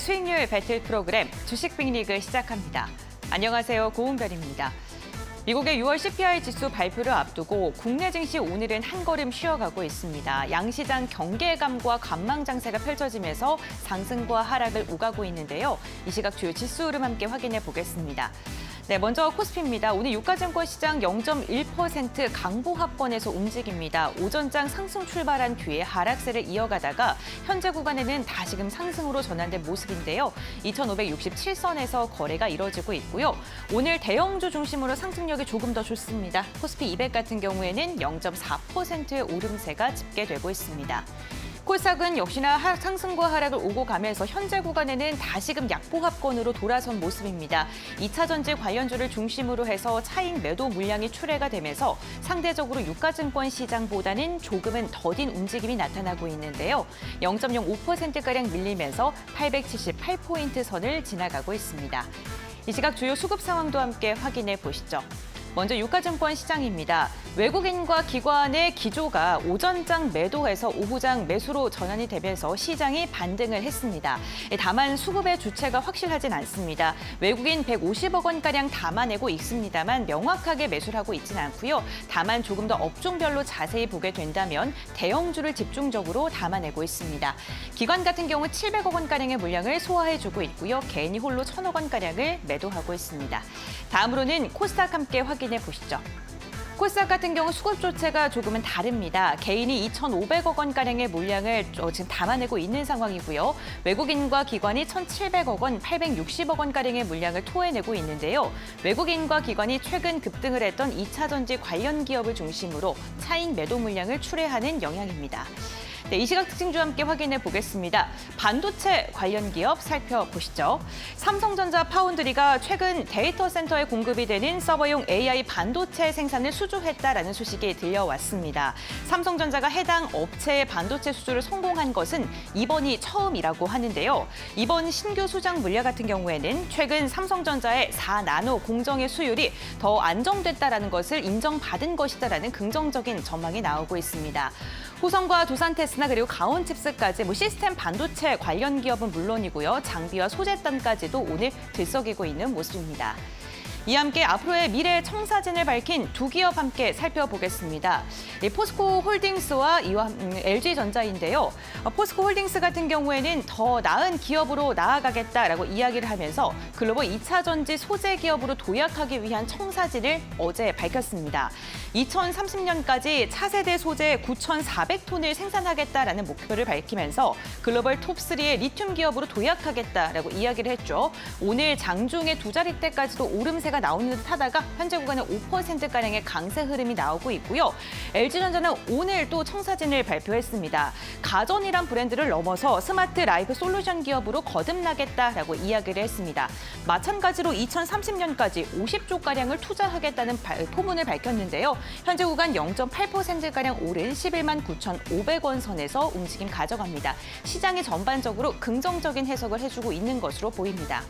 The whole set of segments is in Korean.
수익률 배틀 프로그램 주식 빅리그 시작합니다. 안녕하세요. 고은별입니다. 미국의 6월 CPI 지수 발표를 앞두고 국내 증시 오늘은 한 걸음 쉬어가고 있습니다. 양시장 경계감과 관망 장세가 펼쳐지면서 상승과 하락을 오가고 있는데요. 이 시각 주요 지수 흐름 함께 확인해 보겠습니다. 네, 먼저 코스피입니다. 오늘 유가증권 시장 0.1% 강보합권에서 움직입니다. 오전장 상승 출발한 뒤에 하락세를 이어가다가 현재 구간에는 다시금 상승으로 전환된 모습인데요. 2,567선에서 거래가 이뤄지고 있고요. 오늘 대형주 중심으로 상승력이 조금 더 좋습니다. 코스피 200 같은 경우에는 0.4%의 오름세가 집계되고 있습니다. 코스닥은 역시나 상승과 하락을 오고 가면서 현재 구간에는 다시금 약보합권으로 돌아선 모습입니다. 2차 전지 관련주를 중심으로 해서 차익 매도 물량이 출회가 되면서 상대적으로 유가증권 시장보다는 조금은 더딘 움직임이 나타나고 있는데요. 0.05%가량 밀리면서 878포인트 선을 지나가고 있습니다. 이 시각 주요 수급 상황도 함께 확인해 보시죠. 먼저 유가증권 시장입니다. 외국인과 기관의 기조가 오전장 매도해서 오후장 매수로 전환이 되면서 시장이 반등을 했습니다. 다만 수급의 주체가 확실하진 않습니다. 외국인 150억 원가량 담아내고 있습니다만 명확하게 매수를 하고 있지는 않고요. 다만 조금 더 업종별로 자세히 보게 된다면 대형주를 집중적으로 담아내고 있습니다. 기관 같은 경우 700억 원가량의 물량을 소화해주고 있고요. 개인이 홀로 1,000억 원가량을 매도하고 있습니다. 다음으로는 코스닥 함께 확인해 보시죠. 코스닥 같은 경우 수급 조체가 조금은 다릅니다. 개인이 2,500억 원가량의 물량을 지금 담아내고 있는 상황이고요. 외국인과 기관이 1,700억 원, 860억 원가량의 물량을 토해내고 있는데요. 외국인과 기관이 최근 급등을 했던 2차 전지 관련 기업을 중심으로 차익 매도 물량을 출회하는 영향입니다. 네, 이 시각 특징주 함께 확인해 보겠습니다. 반도체 관련 기업 살펴보시죠. 삼성전자 파운드리가 최근 데이터 센터에 공급이 되는 서버용 AI 반도체 생산을 수주했다라는 소식이 들려왔습니다. 삼성전자가 해당 업체의 반도체 수주를 성공한 것은 이번이 처음이라고 하는데요. 이번 신규 수장 물량 같은 경우에는 최근 삼성전자의 4나노 공정의 수율이 더 안정됐다라는 것을 인정받은 것이다라는 긍정적인 전망이 나오고 있습니다. 호성과 두산테스나 그리고 가온칩스까지 시스템 반도체 관련 기업은 물론이고요. 장비와 소재단까지도 오늘 들썩이고 있는 모습입니다. 이와 함께 앞으로의 미래 청사진을 밝힌 두 기업 함께 살펴보겠습니다. 포스코 홀딩스와 LG전자인데요. 포스코 홀딩스 같은 경우에는 더 나은 기업으로 나아가겠다라고 이야기를 하면서 글로벌 2차 전지 소재 기업으로 도약하기 위한 청사진을 어제 밝혔습니다. 2030년까지 차세대 소재 9,400톤을 생산하겠다라는 목표를 밝히면서 글로벌 톱3의 리튬 기업으로 도약하겠다라고 이야기를 했죠. 오늘 장중에 두 자릿대까지도 오름세가 나오는 듯 하다가 현재 구간에 5%가량의 강세 흐름이 나오고 있고요. LG전자는 오늘 또 청사진을 발표했습니다. 가전이란 브랜드를 넘어서 스마트 라이프 솔루션 기업으로 거듭나겠다라고 이야기를 했습니다. 마찬가지로 2030년까지 50조가량을 투자하겠다는 포문을 밝혔는데요. 현재 구간 0.8%가량 오른 11만 9,500원 선에서 움직임 가져갑니다. 시장이 전반적으로 긍정적인 해석을 해주고 있는 것으로 보입니다.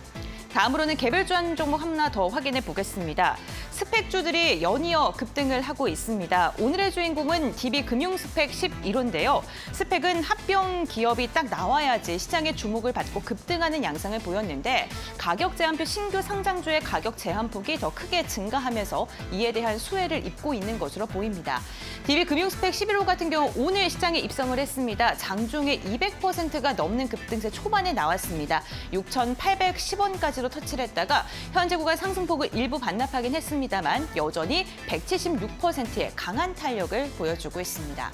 다음으로는 개별주 한 종목 하나 더 확인해 보겠습니다. 스펙주들이 연이어 급등을 하고 있습니다. 오늘의 주인공은 DB금융스펙 11호인데요. 스펙은 합병 기업이 딱 나와야지 시장의 주목을 받고 급등하는 양상을 보였는데 가격 제한표 신규 상장주의 가격 제한폭이 더 크게 증가하면서 이에 대한 수혜를 입고 있는 것으로 보입니다. DB금융스펙 11호 같은 경우 오늘 시장에 입성을 했습니다. 장중에 200%가 넘는 급등세 초반에 나왔습니다. 6,810원까지 터치를 했다가 현재 구간 상승폭을 일부 반납하긴 했습니다만 여전히 176%의 강한 탄력을 보여주고 있습니다.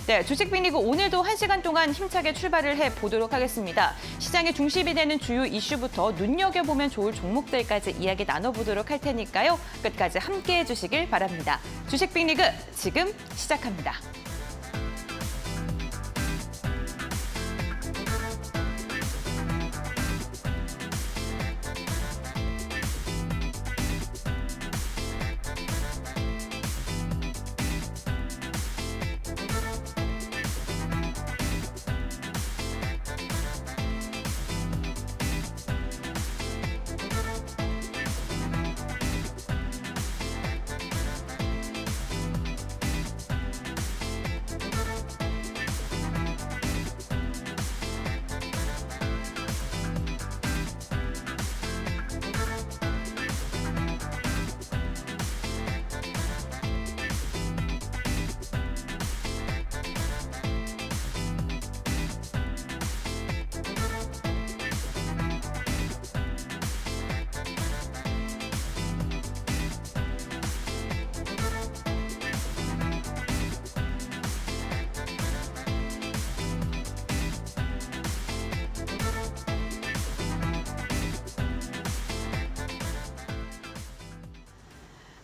네, 주식 빅리그 오늘도 1시간 동안 힘차게 출발을 해보도록 하겠습니다. 시장의 중심이 되는 주요 이슈부터 눈여겨보면 좋을 종목들까지 이야기 나눠보도록 할 테니까요. 끝까지 함께해 주시길 바랍니다. 주식 빅리그 지금 시작합니다.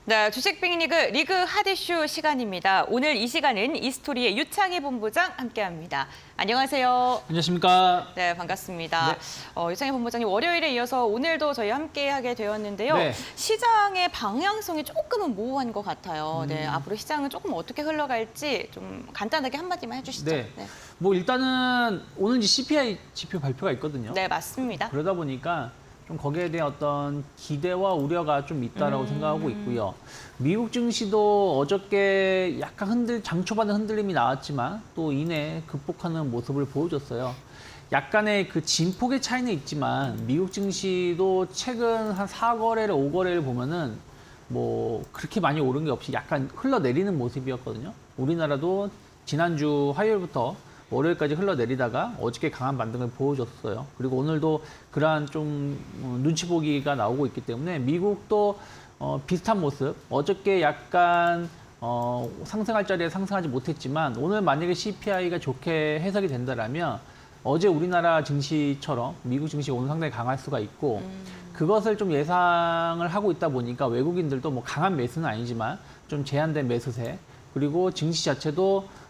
네, 주식 빅리그 리그 핫이슈 시간입니다. 오늘 이 시간은 이스토리의 유창희 본부장 함께합니다. 안녕하세요. 안녕하십니까. 네, 반갑습니다. 네. 유창희 본부장님, 월요일에 이어서 오늘도 저희 함께하게 되었는데요. 네. 시장의 방향성이 조금은 모호한 것 같아요. 네, 앞으로 시장은 조금 어떻게 흘러갈지 좀 간단하게 한마디만 해주시죠. 네. 뭐 일단은 오늘 이제 CPI 지표 발표가 있거든요. 네, 맞습니다. 그러다 보니까 좀 거기에 대한 어떤 기대와 우려가 좀 있다라고 생각하고 있고요. 미국 증시도 어저께 약간 장 초반에 흔들림이 나왔지만 또 이내 극복하는 모습을 보여줬어요. 약간의 그 진폭의 차이는 있지만 미국 증시도 최근 한 4거래를 5거래를 보면은 뭐 그렇게 많이 오른 게 없이 약간 흘러내리는 모습이었거든요. 우리나라도 지난주 화요일부터 월요일까지 흘러내리다가 어저께 강한 반등을 보여줬어요. 그리고 오늘도 그러한 좀 눈치 보기가 나오고 있기 때문에 미국도 비슷한 모습. 어저께 약간 상승할 자리에 상승하지 못했지만 오늘 만약에 CPI가 좋게 해석이 된다라면 어제 우리나라 증시처럼 미국 증시 오늘 상당히 강할 수가 있고 그것을 좀 예상을 하고 있다 보니까 외국인들도 뭐 강한 매수는 아니지만 좀 제한된 매수세 그리고 증시 자체도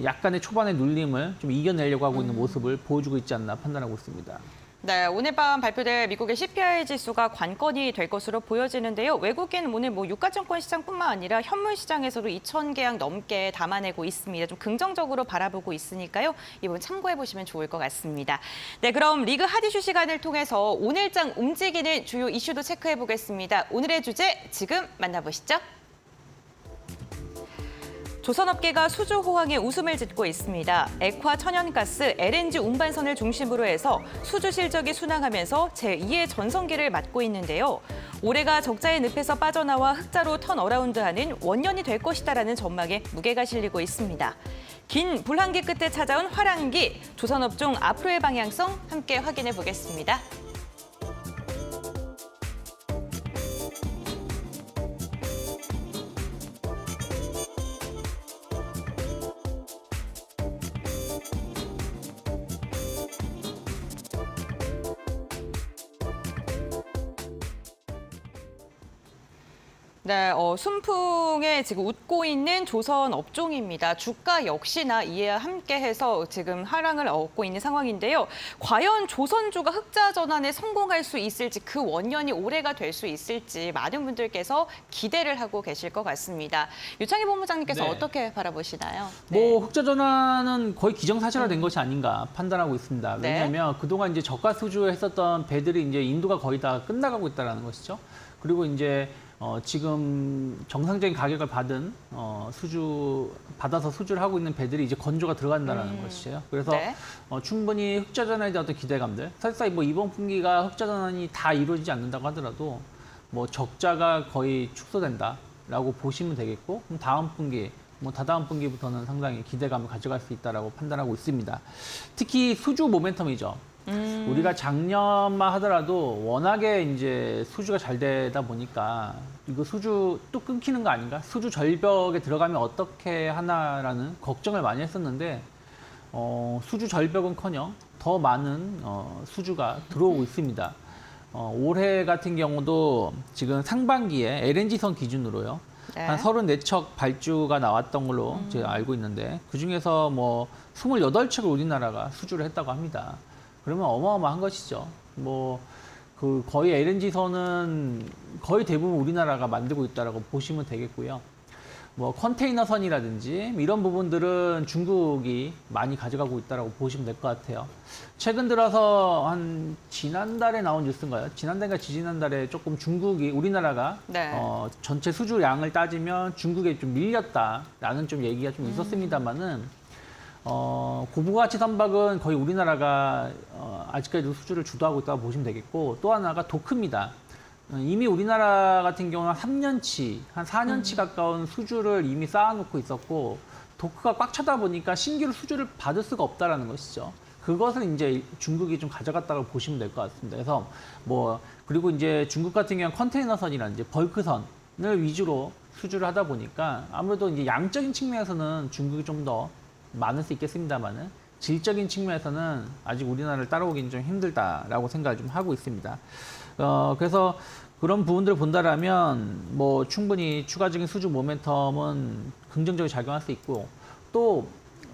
약간의 초반의 눌림을 좀 이겨내려고 하고 있는 모습을 보여주고 있지 않나 판단하고 있습니다. 네, 오늘 밤 발표될 미국의 CPI 지수가 관건이 될 것으로 보여지는데요. 외국인 오늘 뭐 유가증권 시장뿐만 아니라 현물 시장에서도 2,000계약 넘게 담아내고 있습니다. 좀 긍정적으로 바라보고 있으니까요. 이번 참고해 보시면 좋을 것 같습니다. 네, 그럼 리그 핫이슈 시간을 통해서 오늘장 움직이는 주요 이슈도 체크해 보겠습니다. 오늘의 주제 지금 만나보시죠. 조선업계가 수주 호황에 웃음을 짓고 있습니다. 액화 천연가스, LNG 운반선을 중심으로 해서 수주 실적이 순항하면서 제2의 전성기를 맞고 있는데요. 올해가 적자의 늪에서 빠져나와 흑자로 턴어라운드하는 원년이 될 것이다라는 전망에 무게가 실리고 있습니다. 긴 불황기 끝에 찾아온 화랑기, 조선업종 앞으로의 방향성 함께 확인해 보겠습니다. 네, 순풍에 지금 웃고 있는 조선 업종입니다. 주가 역시나 이에 함께해서 지금 하락을 얻고 있는 상황인데요. 과연 조선주가 흑자 전환에 성공할 수 있을지 그 원년이 올해가 될 수 있을지 많은 분들께서 기대를 하고 계실 것 같습니다. 유창희 본부장님께서 네. 어떻게 바라보시나요? 뭐 흑자 전환은 거의 기정사실화된 것이 아닌가 판단하고 있습니다. 네. 왜냐하면 그동안 이제 저가 수주에 했었던 배들이 이제 인도가 거의 다 끝나가고 있다는 것이죠. 그리고 이제 지금 정상적인 가격을 받아서 수주를 하고 있는 배들이 이제 건조가 들어간다는 것이죠. 그래서 네. 충분히 흑자 전환에 대한 어떤 기대감들. 사실상 뭐 이번 분기가 흑자 전환이 다 이루어지지 않는다고 하더라도 뭐 적자가 거의 축소된다라고 보시면 되겠고, 그럼 다음 분기, 뭐 다다음 분기부터는 상당히 기대감을 가져갈 수 있다라고 판단하고 있습니다. 특히 수주 모멘텀이죠. 우리가 작년만 하더라도 워낙에 이제 수주가 잘 되다 보니까 이거 수주 또 끊기는 거 아닌가? 수주 절벽에 들어가면 어떻게 하나라는 걱정을 많이 했었는데 수주 절벽은커녕 더 많은 수주가 들어오고 있습니다. 올해 같은 경우도 지금 상반기에 LNG선 기준으로요. 네. 한 34척 발주가 나왔던 걸로 제가 알고 있는데 그중에서 뭐 28척을 우리나라가 수주를 했다고 합니다. 그러면 어마어마한 것이죠. 뭐 그 거의 LNG선은 거의 대부분 우리나라가 만들고 있다라고 보시면 되겠고요. 뭐 컨테이너선이라든지 이런 부분들은 중국이 많이 가져가고 있다라고 보시면 될 것 같아요. 최근 들어서 한 지난달에 나온 뉴스인가요? 지난달인가 지지난달에 조금 중국이 우리나라가 네. 전체 수주량을 따지면 중국에 좀 밀렸다라는 좀 얘기가 좀 있었습니다만은 고부가치 선박은 거의 우리나라가 아직까지도 수주를 주도하고 있다고 보시면 되겠고 또 하나가 도크입니다. 이미 우리나라 같은 경우는 3년치, 한 4년치 가까운 수주를 이미 쌓아놓고 있었고 도크가 꽉 차다 보니까 신규로 수주를 받을 수가 없다라는 것이죠. 그것을 이제 중국이 좀 가져갔다고 보시면 될 것 같습니다. 그래서 뭐 그리고 이제 중국 같은 경우는 컨테이너선이라든지 벌크선을 위주로 수주를 하다 보니까 아무래도 이제 양적인 측면에서는 중국이 좀 더 많을 수 있겠습니다만은 질적인 측면에서는 아직 우리나라를 따라오기는 좀 힘들다라고 생각을 좀 하고 있습니다. 그래서 그런 부분들을 본다라면 뭐 충분히 추가적인 수주 모멘텀은 긍정적으로 작용할 수 있고, 또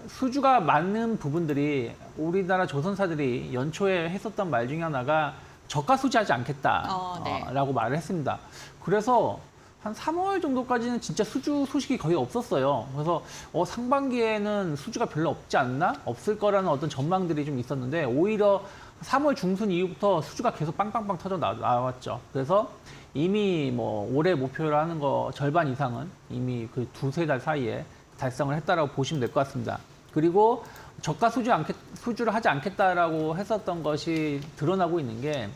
수주가 많은 부분들이 우리나라 조선사들이 연초에 했었던 말 중에 하나가 저가 수주하지 않겠다라고 말을 했습니다. 그래서 한 3월 정도까지는 진짜 수주 소식이 거의 없었어요. 그래서 상반기에는 수주가 별로 없지 않나? 없을 거라는 어떤 전망들이 좀 있었는데, 오히려 3월 중순 이후부터 수주가 계속 빵빵빵 터져 나왔죠. 그래서 이미 뭐 올해 목표로 하는 거 절반 이상은 이미 그 두세 달 사이에 달성을 했다라고 보시면 될 것 같습니다. 그리고 저가 수주를 하지 않겠다라고 했었던 것이 드러나고 있는 게,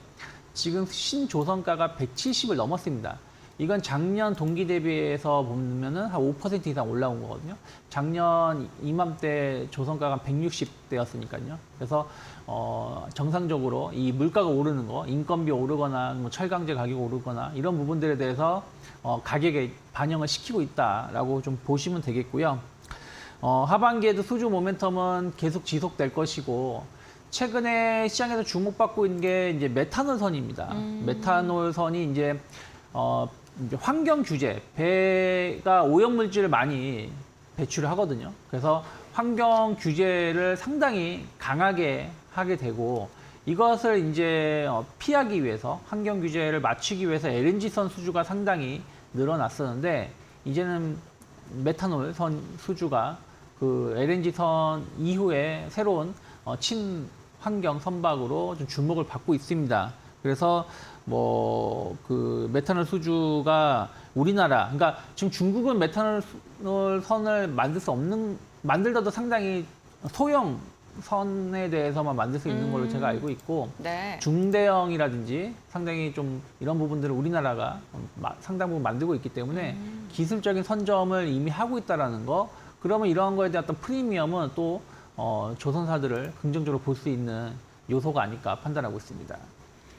지금 신조선가가 170을 넘었습니다. 이건 작년 동기 대비해서 보면은 한 5% 이상 올라온 거거든요. 작년 이맘때 조선가가 160대였으니까요. 그래서 정상적으로 이 물가가 오르는 거, 인건비 오르거나 뭐 철강제 가격 오르거나 이런 부분들에 대해서 가격에 반영을 시키고 있다라고 좀 보시면 되겠고요. 하반기에도 수주 모멘텀은 계속 지속될 것이고, 최근에 시장에서 주목받고 있는 게 이제 메탄올선입니다. 메탄올선이 이제 환경 규제, 배가 오염물질을 많이 배출을 하거든요. 그래서 환경 규제를 상당히 강하게 하게 되고, 이것을 이제 피하기 위해서, 환경 규제를 맞추기 위해서 LNG선 수주가 상당히 늘어났었는데, 이제는 메탄올선 수주가 그 LNG선 이후에 새로운 친환경 선박으로 좀 주목을 받고 있습니다. 그래서 뭐 그 메탄올 수주가 우리나라, 그러니까 지금 중국은 메탄올 선을 만들더라도 상당히 소형 선에 대해서만 만들 수 있는 걸로 제가 알고 있고, 네. 중대형이라든지 상당히 좀 이런 부분들을 우리나라가 상당 부분 만들고 있기 때문에 기술적인 선점을 이미 하고 있다라는 거, 그러면 이러한 거에 대한 어떤 프리미엄은 또 조선사들을 긍정적으로 볼 수 있는 요소가 아닐까 판단하고 있습니다.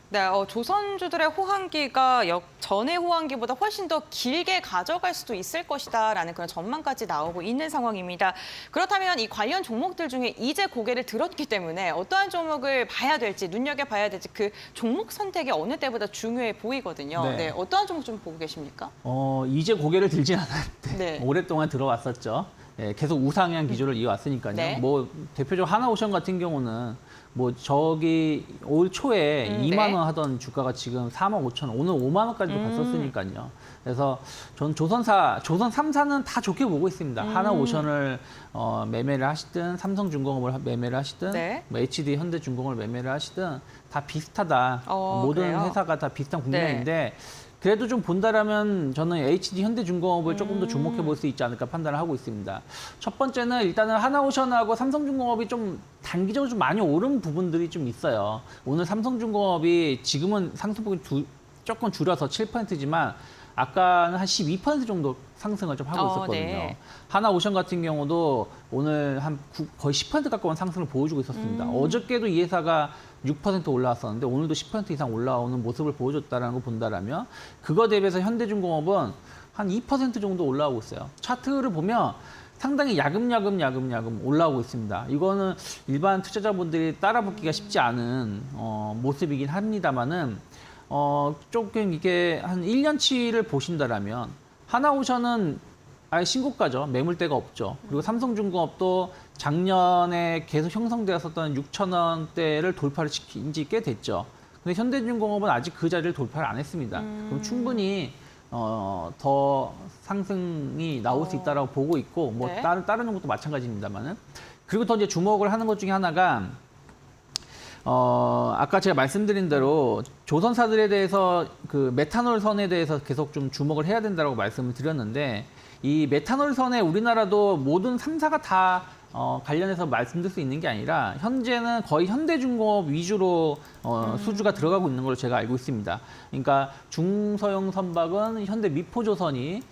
네, 조선주들의 호황기가 전의 호황기보다 훨씬 더 길게 가져갈 수도 있을 것이다라는 그런 전망까지 나오고 있는 상황입니다. 그렇다면 이 관련 종목들 중에 이제 고개를 들었기 때문에 어떠한 종목을 봐야 될지, 눈여겨봐야 될지 그 종목 선택이 어느 때보다 중요해 보이거든요. 네. 네, 어떠한 종목 좀 보고 계십니까? 이제 고개를 들진 않았는데 네. 오랫동안 들어왔었죠. 예, 계속 우상향 기조를 이어왔으니까요. 네. 뭐 대표적으로 하나오션 같은 경우는 뭐 저기 올 초에 2만 원 하던 주가가 지금 4만 5천 원, 오늘 5만 원까지도 갔었으니까요. 그래서 전 조선 3사는 다 좋게 보고 있습니다. 하나오션을 매매를 하시든, 삼성중공업을 매매를 하시든, 네. 뭐 HD 현대중공업을 매매를 하시든 다 비슷하다. 모든 그래요? 회사가 다 비슷한 국면인데, 그래도 좀 본다라면 저는 HD 현대중공업을 조금 더 주목해 볼 수 있지 않을까 판단을 하고 있습니다. 첫 번째는 일단은 하나오션하고 삼성중공업이 좀 단기적으로 좀 많이 오른 부분들이 좀 있어요. 오늘 삼성중공업이 지금은 상승폭이 조금 줄여서 7%지만 아까는 한 12% 정도 상승을 좀 하고 있었거든요. 네. 하나오션 같은 경우도 오늘 거의 10% 가까운 상승을 보여주고 있었습니다. 어저께도 이 회사가 6% 올라왔었는데 오늘도 10% 이상 올라오는 모습을 보여줬다는 걸 본다라면, 그거 대비해서 현대중공업은 한 2% 정도 올라오고 있어요. 차트를 보면 상당히 야금야금 올라오고 있습니다. 이거는 일반 투자자분들이 따라붙기가 쉽지 않은 모습이긴 합니다만은, 조금 이게 한 1년치를 보신다라면 하나오션은 아예 신고가죠. 매물대가 없죠. 그리고 삼성중공업도 작년에 계속 형성되었었던 6천 원대를 돌파를 시킨 지 꽤 됐죠. 근데 현대중공업은 아직 그 자리를 돌파를 안 했습니다. 그럼 충분히 더 상승이 나올 수 있다라고 보고 있고, 뭐 네. 다른 종목도 마찬가지입니다만은. 그리고 더 이제 주목을 하는 것 중에 하나가, 아까 제가 말씀드린 대로 조선사들에 대해서 그 메탄올 선에 대해서 계속 좀 주목을 해야 된다고 말씀을 드렸는데, 이 메탄올 선에 우리나라도 모든 3사가 다 관련해서 말씀드릴 수 있는 게 아니라, 현재는 거의 현대중공업 위주로 수주가 들어가고 있는 걸로 제가 알고 있습니다. 그러니까 중소형 선박은 현대미포조선이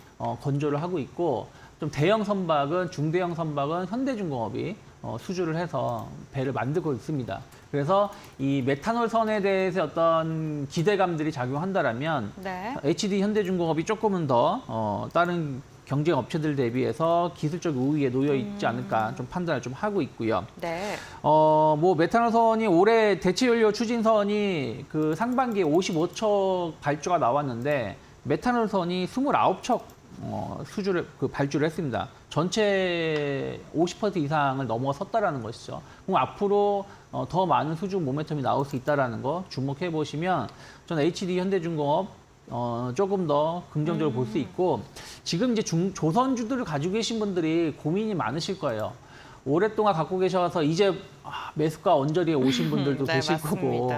건조를 하고 있고, 좀 대형 선박은, 중대형 선박은 현대중공업이 수주를 해서 배를 만들고 있습니다. 그래서 이 메탄올 선에 대해서 어떤 기대감들이 작용한다라면, 네. HD 현대중공업이 조금은 더 다른 경쟁 업체들 대비해서 기술적 우위에 놓여 있지 않을까 좀 판단을 좀 하고 있고요. 네. 뭐 메탄올선이 올해 대체 연료 추진선이 그 상반기에 55척 발주가 나왔는데 메탄올선이 29척 수주를 발주를 했습니다. 전체 50% 이상을 넘어섰다라는 것이죠. 그럼 앞으로 더 많은 수주 모멘텀이 나올 수 있다라는 거 주목해 보시면 저는 HD 현대중공업 조금 더 긍정적으로 볼 수 있고 지금 이제 조선주들을 가지고 계신 분들이 고민이 많으실 거예요. 오랫동안 갖고 계셔서 이제 매수가 언저리에 오신 분들도 네, 계실 맞습니다. 거고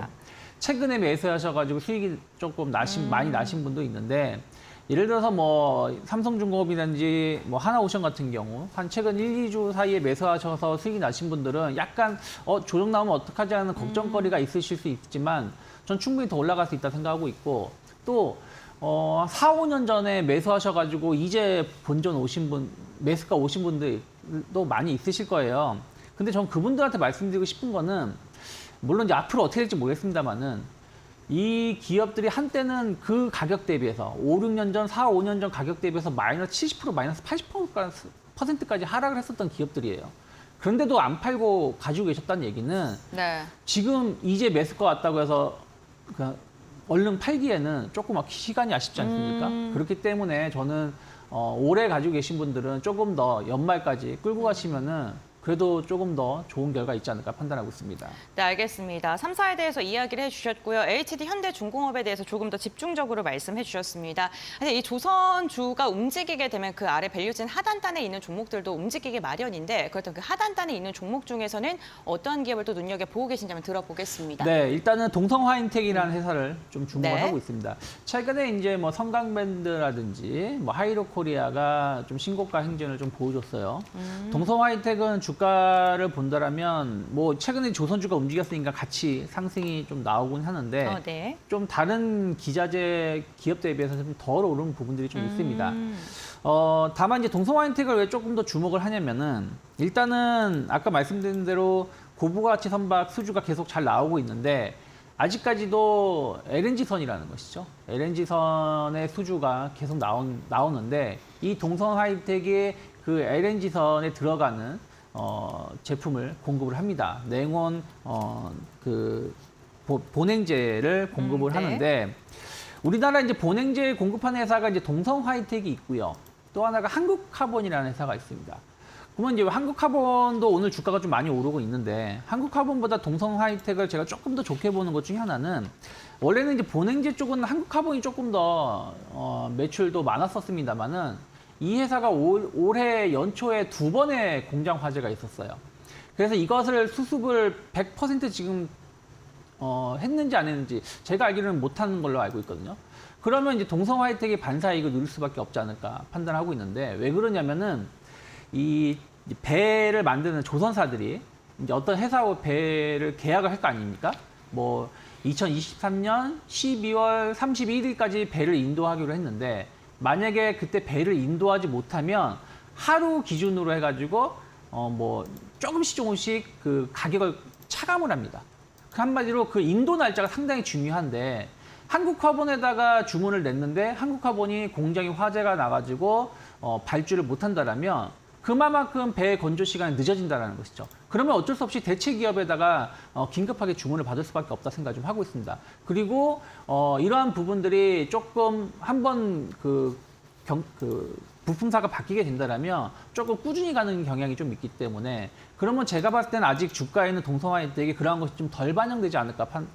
최근에 매수하셔가지고 수익이 조금 많이 나신 분도 있는데 예를 들어서 뭐 삼성중공업이라든지 뭐 하나오션 같은 경우 한 최근 1, 2주 사이에 매수하셔서 수익이 나신 분들은 약간 조정 나오면 어떡하지 하는 걱정거리가 있으실 수 있지만 전 충분히 더 올라갈 수 있다 생각하고 있고 또 4, 5년 전에 매수하셔가지고 이제 본전 오신 분, 매수가 오신 분들도 많이 있으실 거예요. 근데 전 그분들한테 말씀드리고 싶은 거는 물론 이제 앞으로 어떻게 될지 모르겠습니다만은 이 기업들이 한때는 그 가격 대비해서 5, 6년 전, 4, 5년 전 가격 대비해서 마이너스 70%, 마이너스 80%까지 하락을 했었던 기업들이에요. 그런데도 안 팔고 가지고 계셨다는 얘기는 네. 지금 이제 매수가 왔다고 해서 그냥 얼른 팔기에는 조금 시간이 아쉽지 않습니까? 그렇기 때문에 저는 올해 가지고 계신 분들은 조금 더 연말까지 끌고 가시면은 그래도 조금 더 좋은 결과 있지 않을까 판단하고 있습니다. 네, 알겠습니다. 3사에 대해서 이야기를 해주셨고요. HD 현대중공업에 대해서 조금 더 집중적으로 말씀해 주셨습니다. 사실 이 조선주가 움직이게 되면 그 아래 밸류진 하단단에 있는 종목들도 움직이기 마련인데 그렇다면 그 하단단에 있는 종목 중에서는 어떠한 기업을 또 눈여겨보고 계신지 한번 들어보겠습니다. 네, 일단은 동성화인텍이라는 회사를 좀 주목을 네. 하고 있습니다. 최근에 이제 뭐 성강밴드라든지 뭐 하이로코리아가 좀 신고가 행진을 좀 보여줬어요. 동성화인텍은 주가를 본다라면 뭐 최근에 조선주가 움직였으니까 같이 상승이 좀 나오곤 하는데 네. 좀 다른 기자재 기업 대비해서 좀 덜 오른 부분들이 좀 있습니다. 다만 이제 동성화인텍을 왜 조금 더 주목을 하냐면은 일단은 아까 말씀드린 대로 고부가치 선박 수주가 계속 잘 나오고 있는데 아직까지도 LNG선이라는 것이죠. LNG선의 수주가 계속 나오는데 이 동성화인텍이 그 LNG선에 들어가는 제품을 공급을 합니다. 냉온 본행제를 공급을 네. 하는데 우리나라 이제 본행제 공급하는 회사가 이제 동성화이텍이 있고요. 또 하나가 한국카본이라는 회사가 있습니다. 그러면 이제 한국카본도 오늘 주가가 좀 많이 오르고 있는데 한국카본보다 동성화이텍을 제가 조금 더 좋게 보는 것 중에 하나는 원래는 이제 본행제 쪽은 한국카본이 조금 더 매출도 많았었습니다만은 이 회사가 올해 연초에 2번의 공장 화재가 있었어요. 그래서 이것을 수습을 100% 지금 했는지 안 했는지 제가 알기로는 못하는 걸로 알고 있거든요. 그러면 이제 동성화이텍이 반사이익을 누릴 수밖에 없지 않을까 판단하고 있는데 왜 그러냐면은 이 배를 만드는 조선사들이 이제 어떤 회사와 배를 계약을 할 거 아닙니까? 뭐 2023년 12월 31일까지 배를 인도하기로 했는데 만약에 그때 배를 인도하지 못하면 하루 기준으로 해가지고 뭐 조금씩 그 가격을 차감을 합니다. 그 한마디로 그 인도 날짜가 상당히 중요한데 한국화본에다가 주문을 냈는데 한국화본이 공장이 화재가 나가지고 발주를 못한다라면 그만큼 배 건조 시간이 늦어진다는 것이죠. 그러면 어쩔 수 없이 대체 기업에다가 긴급하게 주문을 받을 수밖에 없다 생각 좀 하고 있습니다. 그리고 이러한 부분들이 조금 한번 부품사가 바뀌게 된다면 조금 꾸준히 가는 경향이 좀 있기 때문에 그러면 제가 봤을 때는 아직 주가에는 동성화이텍이 그러한 것이 좀 덜 반영되지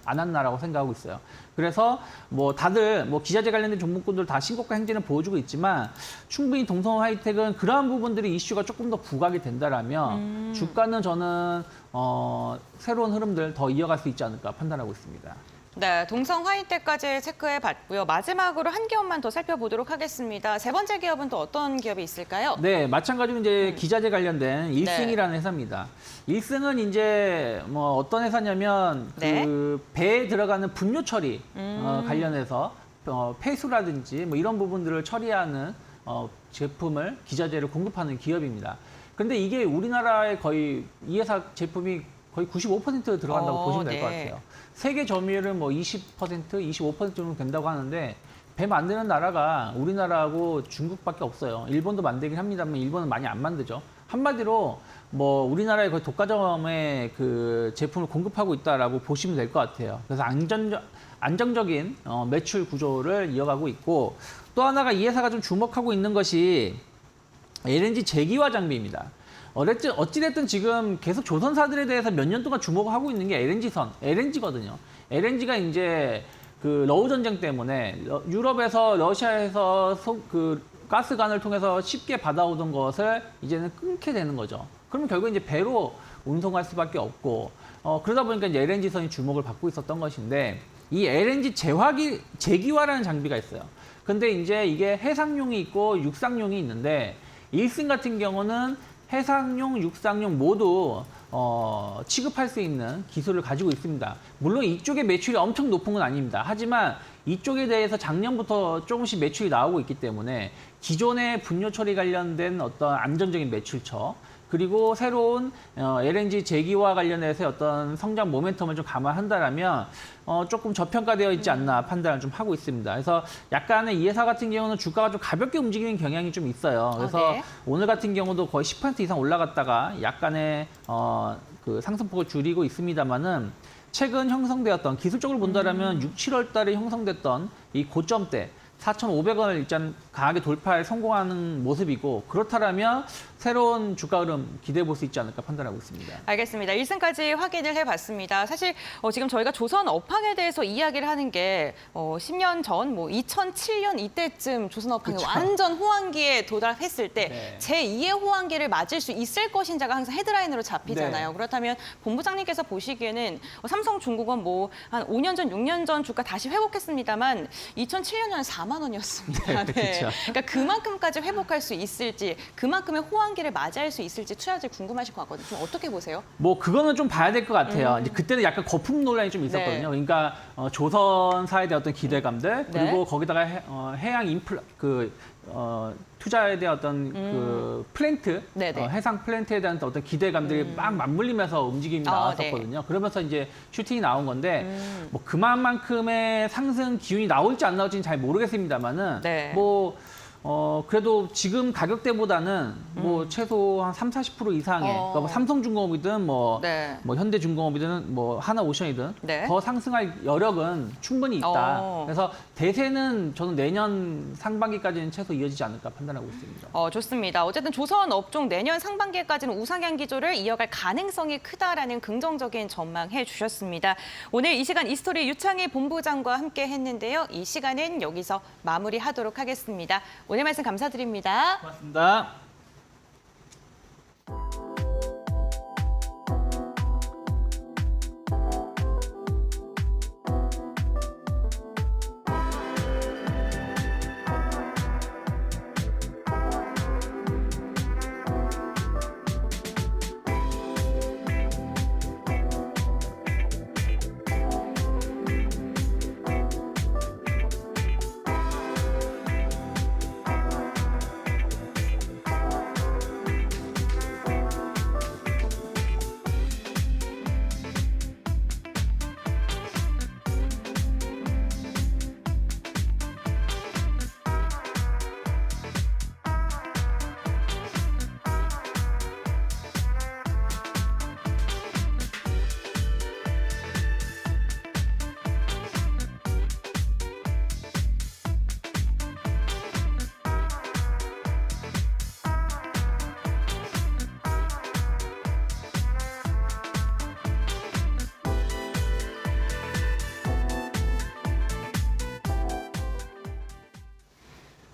않았나라고 생각하고 있어요. 그래서 뭐 다들 뭐 기자재 관련된 종목군들 다 신고가 행진을 보여주고 있지만 충분히 동성화이텍은 그러한 부분들이 이슈가 조금 더 부각이 된다라면 주가는 저는 새로운 흐름들 더 이어갈 수 있지 않을까 판단하고 있습니다. 네, 동성화이텍까지 체크해 봤고요. 마지막으로 한 기업만 더 살펴보도록 하겠습니다. 세 번째 기업은 또 어떤 기업이 있을까요? 네, 마찬가지로 이제 기자재 관련된 일승이라는 회사입니다. 일승은 이제 뭐 어떤 회사냐면 네. 그 배에 들어가는 분뇨 처리 관련해서 폐수라든지 뭐 이런 부분들을 처리하는 제품을 기자재를 공급하는 기업입니다. 그런데 이게 우리나라에 거의 이 회사 제품이 거의 95% 들어간다고 보시면 될 것 네. 같아요. 세계 점유율은 뭐 20%, 25% 정도 된다고 하는데 배 만드는 나라가 우리나라하고 중국밖에 없어요. 일본도 만들긴 합니다만 일본은 많이 안 만들죠. 한마디로 뭐 우리나라의 거의 독과점의 그 제품을 공급하고 있다라고 보시면 될 것 같아요. 그래서 안정적인 매출 구조를 이어가고 있고, 또 하나가 이 회사가 좀 주목하고 있는 것이 LNG 제기화 장비입니다. 어찌됐든 지금 계속 조선사들에 대해서 몇 년 동안 주목하고 있는 게 LNG거든요. LNG가 이제 그 러우 전쟁 때문에 유럽에서 러시아에서 그 가스관을 통해서 쉽게 받아오던 것을 이제는 끊게 되는 거죠. 그러면 결국 이제 배로 운송할 수밖에 없고, 그러다 보니까 이제 LNG선이 주목을 받고 있었던 것인데, 이 LNG 제기화라는 장비가 있어요. 근데 이제 이게 해상용이 있고 육상용이 있는데, 일승 같은 경우는 해상용, 육상용 모두 취급할 수 있는 기술을 가지고 있습니다. 물론 이쪽의 매출이 엄청 높은 건 아닙니다. 하지만 이쪽에 대해서 작년부터 조금씩 매출이 나오고 있기 때문에 기존의 분뇨 처리 관련된 어떤 안정적인 매출처, 그리고 새로운 LNG 제기와 관련해서 어떤 성장 모멘텀을 좀 감안한다라면 조금 저평가되어 있지 않나 판단을 좀 하고 있습니다. 그래서 약간의 이 회사 같은 경우는 주가가 좀 가볍게 움직이는 경향이 좀 있어요. 그래서 네. 오늘 같은 경우도 거의 10% 이상 올라갔다가 약간의 그 상승폭을 줄이고 있습니다만은, 최근 형성되었던, 기술적으로 본다라면 6, 7월 달에 형성됐던 이 고점대 4,500원을 일단 강하게 돌파에 성공하는 모습이고, 그렇다면 새로운 주가 흐름 기대해 볼 수 있지 않을까 판단하고 있습니다. 알겠습니다. 1승까지 확인을 해봤습니다. 사실 지금 저희가 조선 업황에 대해서 이야기를 하는 게 10년 전, 뭐 2007년 이때쯤 조선 업황이 그쵸. 완전 호황기에 도달했을 때 네. 제2의 호황기를 맞을 수 있을 것인지가 항상 헤드라인으로 잡히잖아요. 네. 그렇다면 본부장님께서 보시기에는 삼성중공업 뭐 한 5년 전, 6년 전 주가 다시 회복했습니다만 2007년에는 4만 원이었습니다. 네, 그쵸. 그러니까 그만큼까지 회복할 수 있을지, 그만큼의 호황기를 맞이할 수 있을지 투자자들 궁금하실 것 같거든요. 좀 어떻게 보세요? 뭐 그거는 좀 봐야 될 것 같아요. 이제 그때는 약간 거품 논란이 좀 있었거든요. 네. 그러니까 조선사에 대한 어떤 기대감들, 그리고 네. 거기다가 해양 인프라 투자에 대한 어떤 그 플랜트, 네네. 해상 플랜트에 대한 어떤 기대감들이 막 맞물리면서 움직임이 네. 나왔었거든요. 그러면서 이제 슈팅이 나온 건데, 뭐 그만큼의 상승 기운이 나올지 안 나올지는 잘 모르겠습니다만은, 네. 뭐 그래도 지금 가격대보다는 뭐 최소 한 30-40% 이상의, 그러니까 뭐 삼성중공업이든 네. 뭐 현대중공업이든 뭐 하나오션이든 네. 더 상승할 여력은 충분히 있다. 그래서 대세는 저는 내년 상반기까지는 최소 이어지지 않을까 판단하고 있습니다. 좋습니다. 어쨌든 조선 업종 내년 상반기까지는 우상향 기조를 이어갈 가능성이 크다라는 긍정적인 전망해 주셨습니다. 오늘 이 시간 이스토리 유창희 본부장과 함께 했는데요. 이 시간은 여기서 마무리하도록 하겠습니다. 오늘 말씀 감사드립니다. 고맙습니다.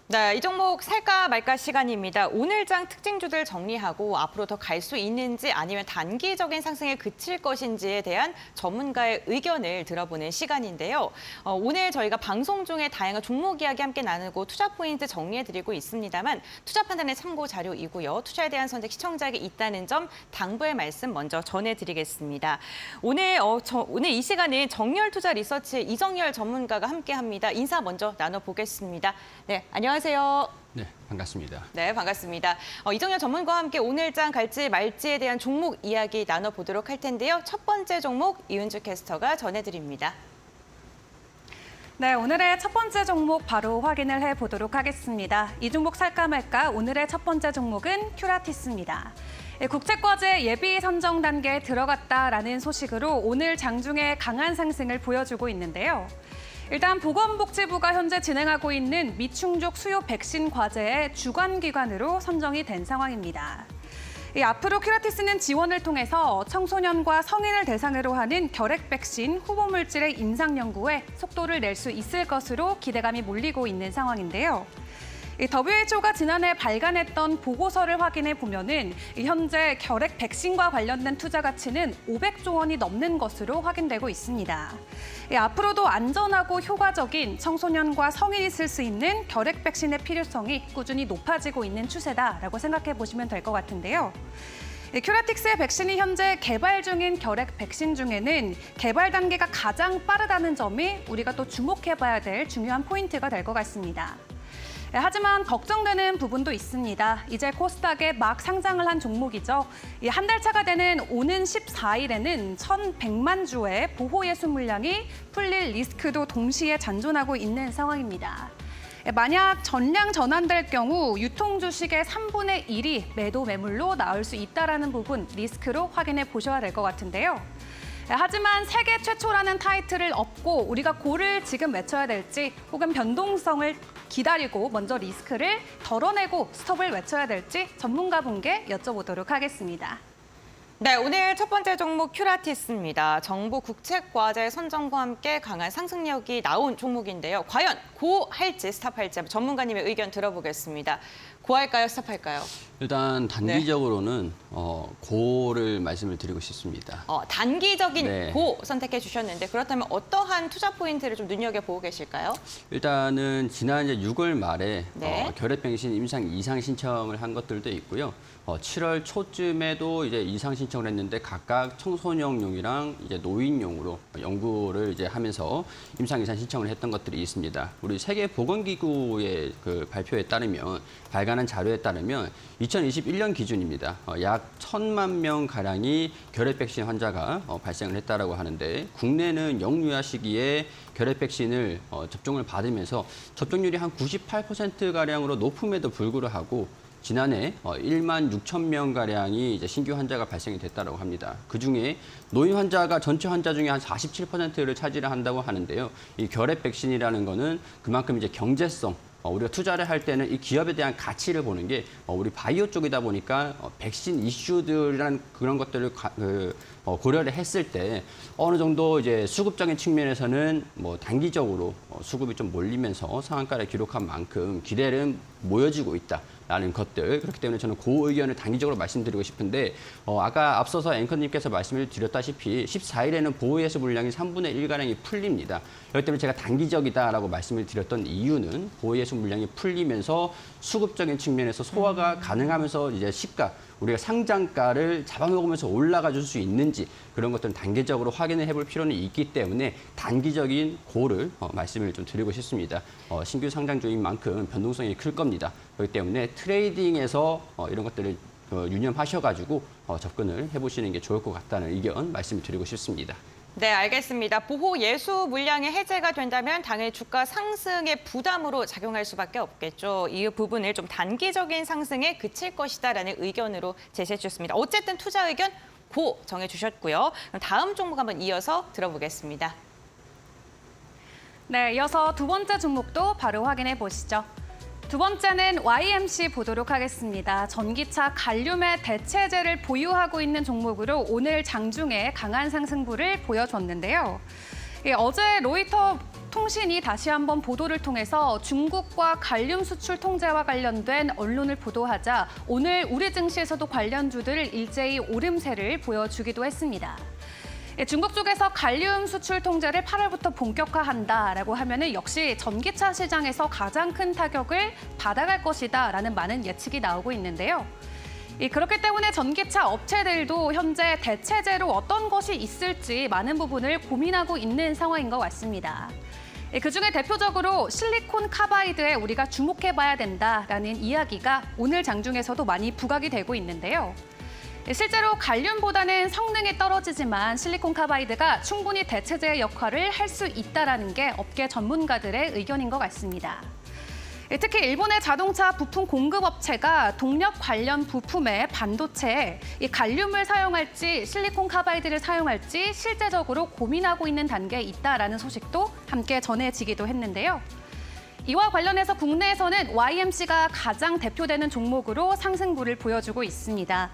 네, 이 종목 살까 말까 시간입니다. 오늘장 특징주들 정리하고 앞으로 더 갈 수 있는지 아니면 단기적인 상승에 그칠 것인지에 대한 전문가의 의견을 들어보는 시간인데요. 오늘 저희가 방송 중에 다양한 종목 이야기 함께 나누고 투자 포인트 정리해드리고 있습니다만 투자 판단의 참고 자료이고요. 투자에 대한 선택 시청자에게 있다는 점 당부의 말씀 먼저 전해드리겠습니다. 오늘 이 시간은 정렬투자 리서치의 이정열 전문가가 함께합니다. 인사 먼저 나눠보겠습니다. 네, 안녕하세요. 네, 반갑습니다. 네, 반갑습니다. 이정열 전문가와 함께 오늘장 갈지 말지에 대한 종목 이야기 나눠보도록 할 텐데요. 첫 번째 종목 이은주 캐스터가 전해드립니다. 네, 오늘의 첫 번째 종목 바로 확인을 해보도록 하겠습니다. 이 종목 살까 말까 오늘의 첫 번째 종목은 큐라티스입니다. 국책과제 예비 선정 단계에 들어갔다라는 소식으로 오늘 장중에 강한 상승을 보여주고 있는데요. 일단 보건복지부가 현재 진행하고 있는 미충족 수요 백신 과제의 주관기관으로 선정이 된 상황입니다. 앞으로 큐라티스는 지원을 통해서 청소년과 성인을 대상으로 하는 결핵 백신 후보 물질의 임상 연구에 속도를 낼 수 있을 것으로 기대감이 몰리고 있는 상황인데요. WHO가 지난해 발간했던 보고서를 확인해 보면은 현재 결핵 백신과 관련된 투자 가치는 500조 원이 넘는 것으로 확인되고 있습니다. 앞으로도 안전하고 효과적인 청소년과 성인이 쓸 수 있는 결핵 백신의 필요성이 꾸준히 높아지고 있는 추세다라고 생각해 보시면 될 것 같은데요. 큐라틱스의 백신이 현재 개발 중인 결핵 백신 중에는 개발 단계가 가장 빠르다는 점이 우리가 또 주목해봐야 될 중요한 포인트가 될 것 같습니다. 하지만 걱정되는 부분도 있습니다. 이제 코스닥에 막 상장을 한 종목이죠. 한 달 차가 되는 오는 14일에는 1,100만 주의 보호 예수 물량이 풀릴 리스크도 동시에 잔존하고 있는 상황입니다. 만약 전량 전환될 경우 유통 주식의 3분의 1이 매도 매물로 나올 수 있다는 부분 리스크로 확인해 보셔야 될 것 같은데요. 하지만 세계 최초라는 타이틀을 얻고 우리가 고를 지금 외쳐야 될지 혹은 변동성을 기다리고 먼저 리스크를 덜어내고 스톱을 외쳐야 될지 전문가분께 여쭤보도록 하겠습니다. 네, 오늘 첫 번째 종목 큐라티스입니다. 정부 국책과제 선정과 함께 강한 상승력이 나온 종목인데요. 과연 고할지 스탑할지 전문가님의 의견 들어보겠습니다. 고할까요, 스탑할까요? 일단 단기적으로는 고를 말씀을 드리고 싶습니다. 단기적인 네. 고 선택해 주셨는데 그렇다면 어떠한 투자 포인트를 좀 눈여겨보고 계실까요? 일단은 지난 이제 6월 말에 네. 결핵 백신 임상 이상 신청을 한 것들도 있고요. 7월 초쯤에도 이제 이상 신청을 했는데 각각 청소년용이랑 이제 노인용으로 연구를 이제 하면서 임상 이상 신청을 했던 것들이 있습니다. 우리 세계보건기구의 그 발표에 따르면 발간한 자료에 따르면 2021년 기준입니다. 약 1,000만 명 가량이 결핵 백신 환자가 발생을 했다라고 하는데 국내는 영유아 시기에 결핵 백신을 접종을 받으면서 접종률이 한 98% 가량으로 높음에도 불구하고 지난해 1만 6천 명 가량이 이제 신규 환자가 발생이 됐다고 합니다. 그 중에 노인 환자가 전체 환자 중에 한 47%를 차지를 한다고 하는데요. 이 결핵 백신이라는 거는 그만큼 이제 경제성, 우리가 투자를 할 때는 이 기업에 대한 가치를 보는 게 우리 바이오 쪽이다 보니까 백신 이슈들이라는 그런 것들을 고려를 했을 때 어느 정도 이제 수급적인 측면에서는 뭐 단기적으로 수급이 좀 몰리면서 상한가를 기록한 만큼 기대는 모여지고 있다라는 것들. 그렇기 때문에 저는 그 의견을 단기적으로 말씀드리고 싶은데 아까 앞서서 앵커님께서 말씀을 드렸다시피 14일에는 보호예수 물량이 3분의 1가량이 풀립니다. 그렇기 때문에 제가 단기적이다라고 말씀을 드렸던 이유는 보호예수 물량이 풀리면서 수급적인 측면에서 소화가 가능하면서 이제 시가 우리가 상장가를 잡아먹으면서 올라가 줄 수 있는지 그런 것들은 단계적으로 확인을 해볼 필요는 있기 때문에 단기적인 고를 말씀을 좀 드리고 싶습니다. 신규 상장주인 만큼 변동성이 클 겁니다. 그렇기 때문에 트레이딩에서 이런 것들을 유념하셔가지고 접근을 해보시는 게 좋을 것 같다는 의견 말씀을 드리고 싶습니다. 네, 알겠습니다. 보호 예수 물량이 해제가 된다면 당일 주가 상승의 부담으로 작용할 수밖에 없겠죠. 이 부분을 좀 단기적인 상승에 그칠 것이다라는 의견으로 제시해 주셨습니다. 어쨌든 투자 의견 고 정해주셨고요. 그럼 다음 종목 한번 이어서 들어보겠습니다. 네, 이어서 두 번째 종목도 바로 확인해 보시죠. 두 번째는 YMC 보도록 하겠습니다. 전기차 갈륨의 대체제를 보유하고 있는 종목으로 오늘 장중에 강한 상승부를 보여줬는데요. 어제 로이터 통신이 다시 한번 보도를 통해서 중국과 갈륨 수출 통제와 관련된 언론을 보도하자 오늘 우리 증시에서도 관련주들 일제히 오름세를 보여주기도 했습니다. 중국 쪽에서 갈륨 수출 통제를 8월부터 본격화한다라고 하면은 역시 전기차 시장에서 가장 큰 타격을 받아갈 것이다라는 많은 예측이 나오고 있는데요. 그렇기 때문에 전기차 업체들도 현재 대체제로 어떤 것이 있을지 많은 부분을 고민하고 있는 상황인 것 같습니다. 그중에 대표적으로 실리콘 카바이드에 우리가 주목해봐야 된다라는 이야기가 오늘 장중에서도 많이 부각이 되고 있는데요. 실제로 갈륨보다는 성능이 떨어지지만 실리콘 카바이드가 충분히 대체제의 역할을 할 수 있다는 게 업계 전문가들의 의견인 것 같습니다. 특히 일본의 자동차 부품 공급업체가 동력 관련 부품의 반도체에 이 갈륨을 사용할지 실리콘 카바이드를 사용할지 실제적으로 고민하고 있는 단계에 있다라는 소식도 함께 전해지기도 했는데요. 이와 관련해서 국내에서는 YMC가 가장 대표되는 종목으로 상승부를 보여주고 있습니다.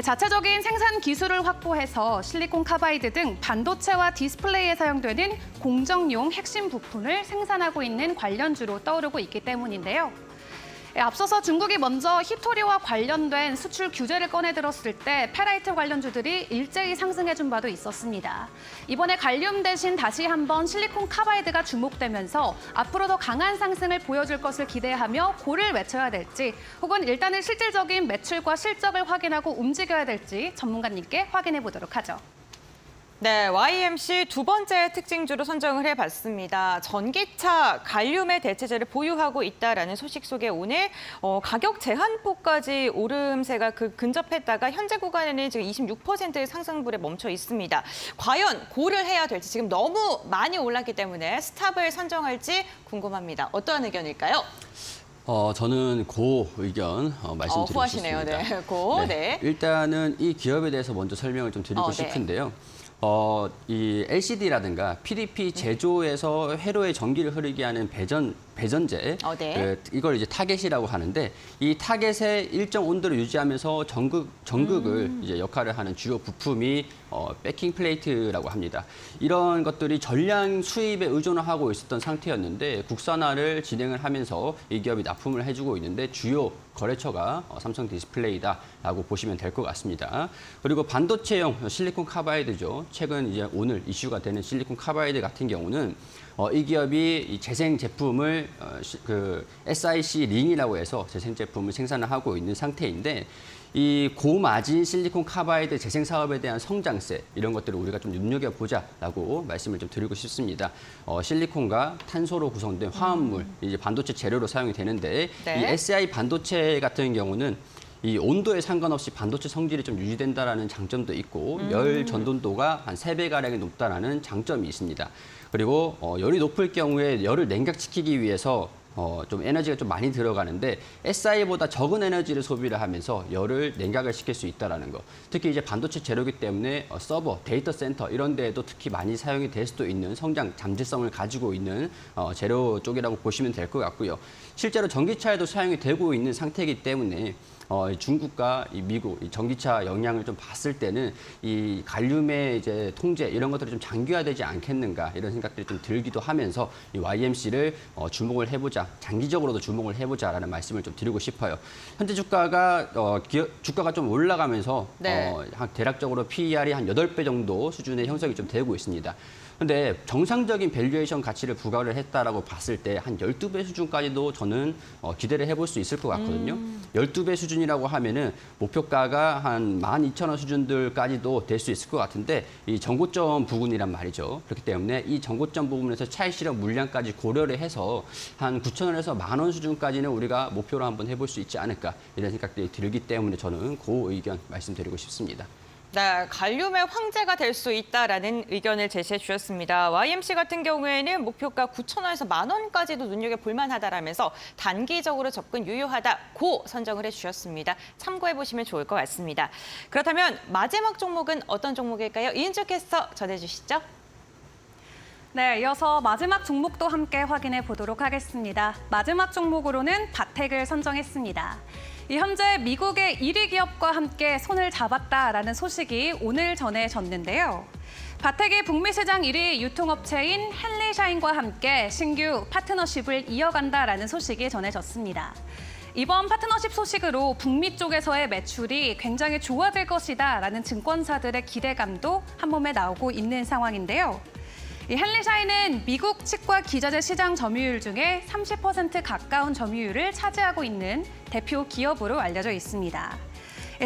자체적인 생산 기술을 확보해서 실리콘 카바이드 등 반도체와 디스플레이에 사용되는 공정용 핵심 부품을 생산하고 있는 관련주로 떠오르고 있기 때문인데요. 앞서서 중국이 먼저 히토리와 관련된 수출 규제를 꺼내들었을 때 페라이트 관련주들이 일제히 상승해준 바도 있었습니다. 이번에 갈륨 대신 다시 한번 실리콘 카바이드가 주목되면서 앞으로 더 강한 상승을 보여줄 것을 기대하며 고를 외쳐야 될지 혹은 일단은 실질적인 매출과 실적을 확인하고 움직여야 될지 전문가님께 확인해 보도록 하죠. 네, YMC 두 번째 특징주로 선정을 해봤습니다. 전기차 갈륨의 대체제를 보유하고 있다라는 소식 속에 오늘 가격 제한폭까지 오름세가 근접했다가 현재 구간에는 지금 26%의 상승분에 멈춰 있습니다. 과연 고를 해야 될지 지금 너무 많이 올랐기 때문에 스탑을 선정할지 궁금합니다. 어떠한 의견일까요? 저는 고 의견 말씀드리고 후하시네요. 싶습니다. 네, 고. 네. 일단은 이 기업에 대해서 먼저 설명을 좀 드리고 네. 싶은데요. 이 LCD라든가 PDP 제조에서 회로에 전기를 흐르게 하는 배전제, 네. 이걸 이제 타겟이라고 하는데 이 타겟의 일정 온도를 유지하면서 전극을 이제 역할을 하는 주요 부품이 백킹 플레이트라고 합니다. 이런 것들이 전량 수입에 의존을 하고 있었던 상태였는데 국산화를 진행을 하면서 이 기업이 납품을 해주고 있는데 주요 거래처가 삼성 디스플레이다라고 보시면 될 것 같습니다. 그리고 반도체용 실리콘 카바이드죠. 최근 이제 오늘 이슈가 되는 실리콘 카바이드 같은 경우는 이 기업이 이 재생 제품을 SiC 링이라고 해서 재생 제품을 생산을 하고 있는 상태인데 이 고마진 실리콘 카바이드 재생 사업에 대한 성장세 이런 것들을 우리가 좀 눈여겨보자라고 말씀을 좀 드리고 싶습니다. 실리콘과 탄소로 구성된 화합물 이제 반도체 재료로 사용이 되는데 네. 이 SI 반도체 같은 경우는 이 온도에 상관없이 반도체 성질이 좀 유지된다라는 장점도 있고 열 전도도가 한 3배가량이 높다라는 장점이 있습니다. 그리고 열이 높을 경우에 열을 냉각시키기 위해서 좀 에너지가 좀 많이 들어가는데 SI보다 적은 에너지를 소비를 하면서 열을 냉각을 시킬 수 있다는 거. 특히 이제 반도체 재료이기 때문에 서버, 데이터 센터 이런 데에도 특히 많이 사용이 될 수도 있는 성장 잠재성을 가지고 있는 재료 쪽이라고 보시면 될 것 같고요. 실제로 전기차에도 사용이 되고 있는 상태이기 때문에 중국과 이 미국 이 전기차 영향을 좀 봤을 때는 이 갈륨의 이제 통제 이런 것들이 좀 장기화되지 않겠는가 이런 생각들이 좀 들기도 하면서 이 YMC를 주목을 해보자 장기적으로도 주목을 해보자라는 말씀을 좀 드리고 싶어요. 현재 주가가 주가가 좀 올라가면서 네. 대략적으로 PER이 한 8배 정도 수준의 형성이 좀 되고 있습니다. 근데 정상적인 밸류에이션 가치를 부과를 했다라고 봤을 때 한 12배 수준까지도 저는 기대를 해볼 수 있을 것 같거든요. 12배 수준이라고 하면은 목표가가 한 12,000원 수준들까지도 될 수 있을 것 같은데 이 정고점 부분이란 말이죠. 그렇기 때문에 이 정고점 부분에서 차익 실현 물량까지 고려를 해서 한 9,000원에서 10,000원 수준까지는 우리가 목표로 한번 해볼 수 있지 않을까 이런 생각들이 들기 때문에 저는 그 의견 말씀드리고 싶습니다. 네, 갈륨의 황제가 될 수 있다라는 의견을 제시해 주셨습니다. YMC 같은 경우에는 목표가 9,000원에서 10,000원까지도 눈여겨볼 만하다라면서 단기적으로 접근 유효하다, 고 선정을 해주셨습니다. 참고해 보시면 좋을 것 같습니다. 그렇다면 마지막 종목은 어떤 종목일까요? 이은주 캐스터 전해주시죠. 네, 이어서 마지막 종목도 함께 확인해 보도록 하겠습니다. 마지막 종목으로는 바텍을 선정했습니다. 현재 미국의 1위 기업과 함께 손을 잡았다라는 소식이 오늘 전해졌는데요. 바텍이 북미 시장 1위 유통업체인 헨리샤인과 함께 신규 파트너십을 이어간다라는 소식이 전해졌습니다. 이번 파트너십 소식으로 북미 쪽에서의 매출이 굉장히 좋아질 것이다라는 증권사들의 기대감도 한몸에 나오고 있는 상황인데요. 이 헨리샤인은 미국 치과 기저제 시장 점유율 중에 30% 가까운 점유율을 차지하고 있는 대표 기업으로 알려져 있습니다.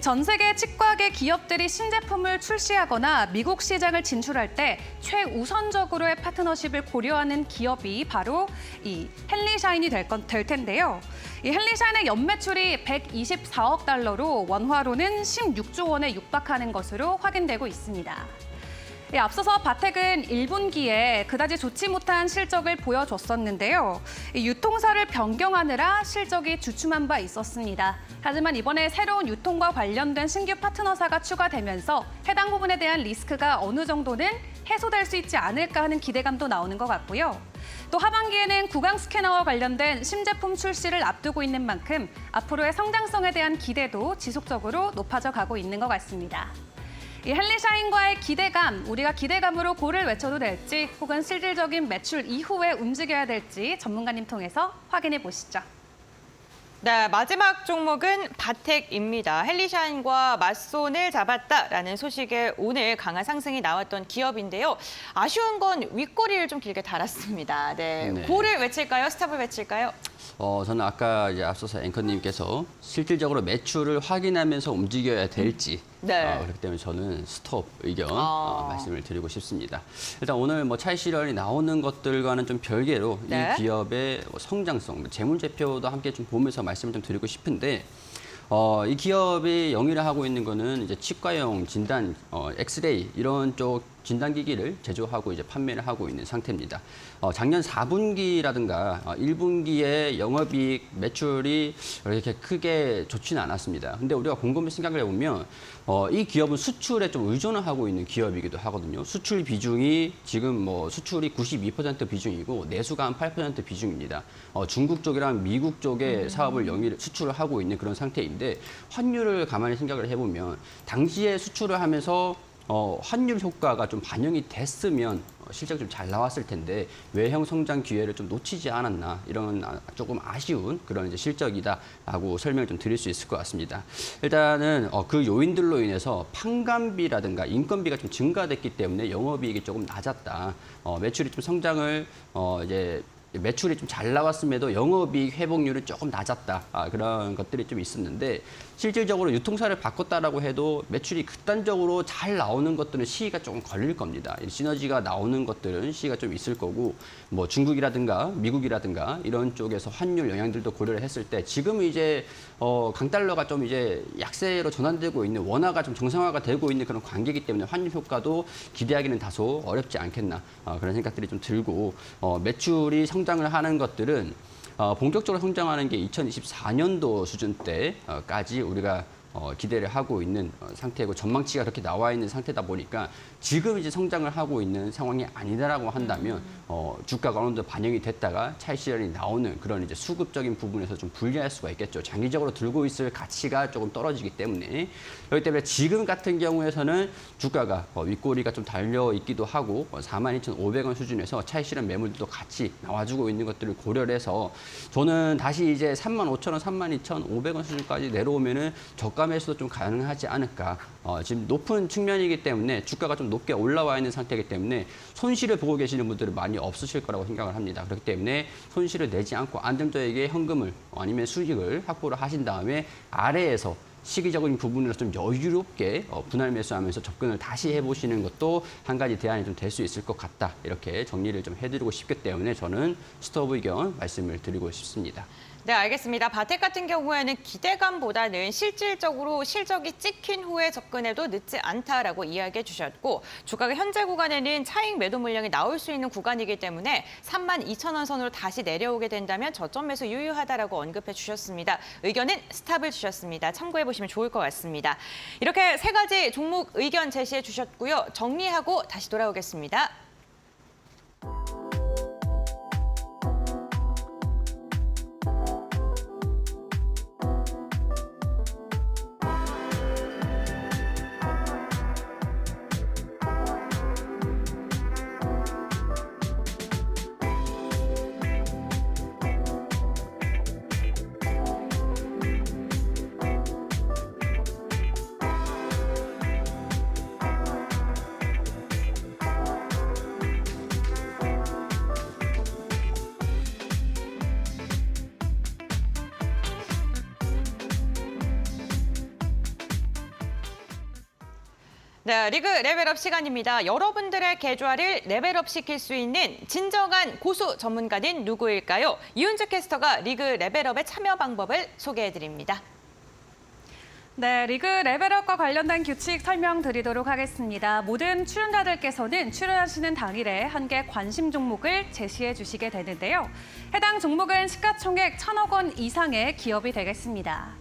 전 세계 치과계 기업들이 신제품을 출시하거나 미국 시장을 진출할 때 최우선적으로의 파트너십을 고려하는 기업이 바로 이 헨리샤인이 될 텐데요. 이 헨리샤인의 연매출이 124억 달러로 원화로는 16조 원에 육박하는 것으로 확인되고 있습니다. 앞서서 바텍은 1분기에 그다지 좋지 못한 실적을 보여줬었는데요. 유통사를 변경하느라 실적이 주춤한 바 있었습니다. 하지만 이번에 새로운 유통과 관련된 신규 파트너사가 추가되면서 해당 부분에 대한 리스크가 어느 정도는 해소될 수 있지 않을까 하는 기대감도 나오는 것 같고요. 또 하반기에는 구강 스캐너와 관련된 신제품 출시를 앞두고 있는 만큼 앞으로의 성장성에 대한 기대도 지속적으로 높아져 가고 있는 것 같습니다. 이 헨리샤인과의 기대감, 우리가 기대감으로 고를 외쳐도 될지 혹은 실질적인 매출 이후에 움직여야 될지 전문가님 통해서 확인해 보시죠. 네, 마지막 종목은 바텍입니다. 헨리샤인과 맞손을 잡았다라는 소식에 오늘 강한 상승이 나왔던 기업인데요. 아쉬운 건 윗꼬리를 좀 길게 달았습니다. 네, 네. 고를 외칠까요? 스탑을 외칠까요? 저는 아까 이제 앞서서 앵커님께서 실질적으로 매출을 확인하면서 움직여야 될지 네. 그렇기 때문에 저는 스톱 의견 아. 말씀을 드리고 싶습니다. 일단 오늘 뭐 차익 실현이 나오는 것들과는 좀 별개로 네. 이 기업의 성장성, 재무제표도 함께 좀 보면서 말씀을 좀 드리고 싶은데 이 기업이 영위를 하고 있는 거는 이제 치과용 진단, 엑스레이 이런 쪽 진단기기를 제조하고 이제 판매를 하고 있는 상태입니다. 작년 4분기라든가 1분기에 영업이익 매출이 이렇게 크게 좋지는 않았습니다. 근데 우리가 곰곰이 생각을 해보면 이 기업은 수출에 좀 의존을 하고 있는 기업이기도 하거든요. 수출 비중이 지금 뭐 수출이 92% 비중이고 내수가 한 8% 비중입니다. 중국 쪽이랑 미국 쪽에 사업을 수출을 하고 있는 그런 상태인데 환율을 가만히 생각을 해보면 당시에 수출을 하면서 환율 효과가 좀 반영이 됐으면 실적이 좀 잘 나왔을 텐데 외형 성장 기회를 좀 놓치지 않았나 이런 조금 아쉬운 그런 이제 실적이다라고 설명을 좀 드릴 수 있을 것 같습니다. 일단은 그 요인들로 인해서 판관비라든가 인건비가 좀 증가됐기 때문에 영업이익이 조금 낮았다. 매출이 좀 성장을 이제 매출이 좀 잘 나왔음에도 영업이익 회복률은 조금 낮았다. 그런 것들이 좀 있었는데 실질적으로 유통사를 바꿨다라고 해도 매출이 극단적으로 잘 나오는 것들은 시기가 조금 걸릴 겁니다. 시너지가 나오는 것들은 시기가 좀 있을 거고 뭐 중국이라든가 미국이라든가 이런 쪽에서 환율 영향들도 고려를 했을 때 지금 이제 강달러가 좀 이제 약세로 전환되고 있는 원화가 좀 정상화가 되고 있는 그런 관계이기 때문에 환율 효과도 기대하기는 다소 어렵지 않겠나 그런 생각들이 좀 들고 매출이 성장을 하는 것들은 본격적으로 성장하는 게 2024년도 수준 때까지 우리가 기대를 하고 있는 상태고 전망치가 그렇게 나와 있는 상태다 보니까 지금 이제 성장을 하고 있는 상황이 아니다라고 한다면 주가가 어느 정도 반영이 됐다가 차익 실현이 나오는 그런 이제 수급적인 부분에서 좀 불리할 수가 있겠죠. 장기적으로 들고 있을 가치가 조금 떨어지기 때문에 그렇기 때문에 지금 같은 경우에서는 주가가 윗꼬리가 좀 달려 있기도 하고 42,500원 수준에서 차익 실현 매물도 같이 나와주고 있는 것들을 고려를 해서 저는 다시 이제 35,000원, 32,500원 수준까지 내려오면은 저가 매수도 좀 가능하지 않을까. 지금 높은 측면이기 때문에 주가가 좀 높게 올라와 있는 상태이기 때문에 손실을 보고 계시는 분들은 많이 없으실 거라고 생각을 합니다. 그렇기 때문에 손실을 내지 않고 안정적이게 현금을 아니면 수익을 확보를 하신 다음에 아래에서 시기적인 부분에서 좀 여유롭게 분할 매수하면서 접근을 다시 해보시는 것도 한 가지 대안이 좀 될 수 있을 것 같다. 이렇게 정리를 좀 해드리고 싶기 때문에 저는 스톱 의견 말씀을 드리고 싶습니다. 네, 알겠습니다. 바텍 같은 경우에는 기대감보다는 실질적으로 실적이 찍힌 후에 접근해도 늦지 않다라고 이야기해 주셨고 주가가 현재 구간에는 차익 매도 물량이 나올 수 있는 구간이기 때문에 32,000원 선으로 다시 내려오게 된다면 저점 매수 유효하다라고 언급해 주셨습니다. 의견은 스탑을 주셨습니다. 참고해 보시면 좋을 것 같습니다. 이렇게 세 가지 종목 의견 제시해 주셨고요. 정리하고 다시 돌아오겠습니다. 네, 리그 레벨업 시간입니다. 여러분들의 계좌를 레벨업 시킬 수 있는 진정한 고수 전문가는 누구일까요? 이은주 캐스터가 리그 레벨업의 참여 방법을 소개해드립니다. 네, 리그 레벨업과 관련된 규칙 설명드리도록 하겠습니다. 모든 출연자들께서는 출연하시는 당일에 한 개 관심 종목을 제시해 주시게 되는데요. 해당 종목은 시가총액 1,000억 원 이상의 기업이 되겠습니다.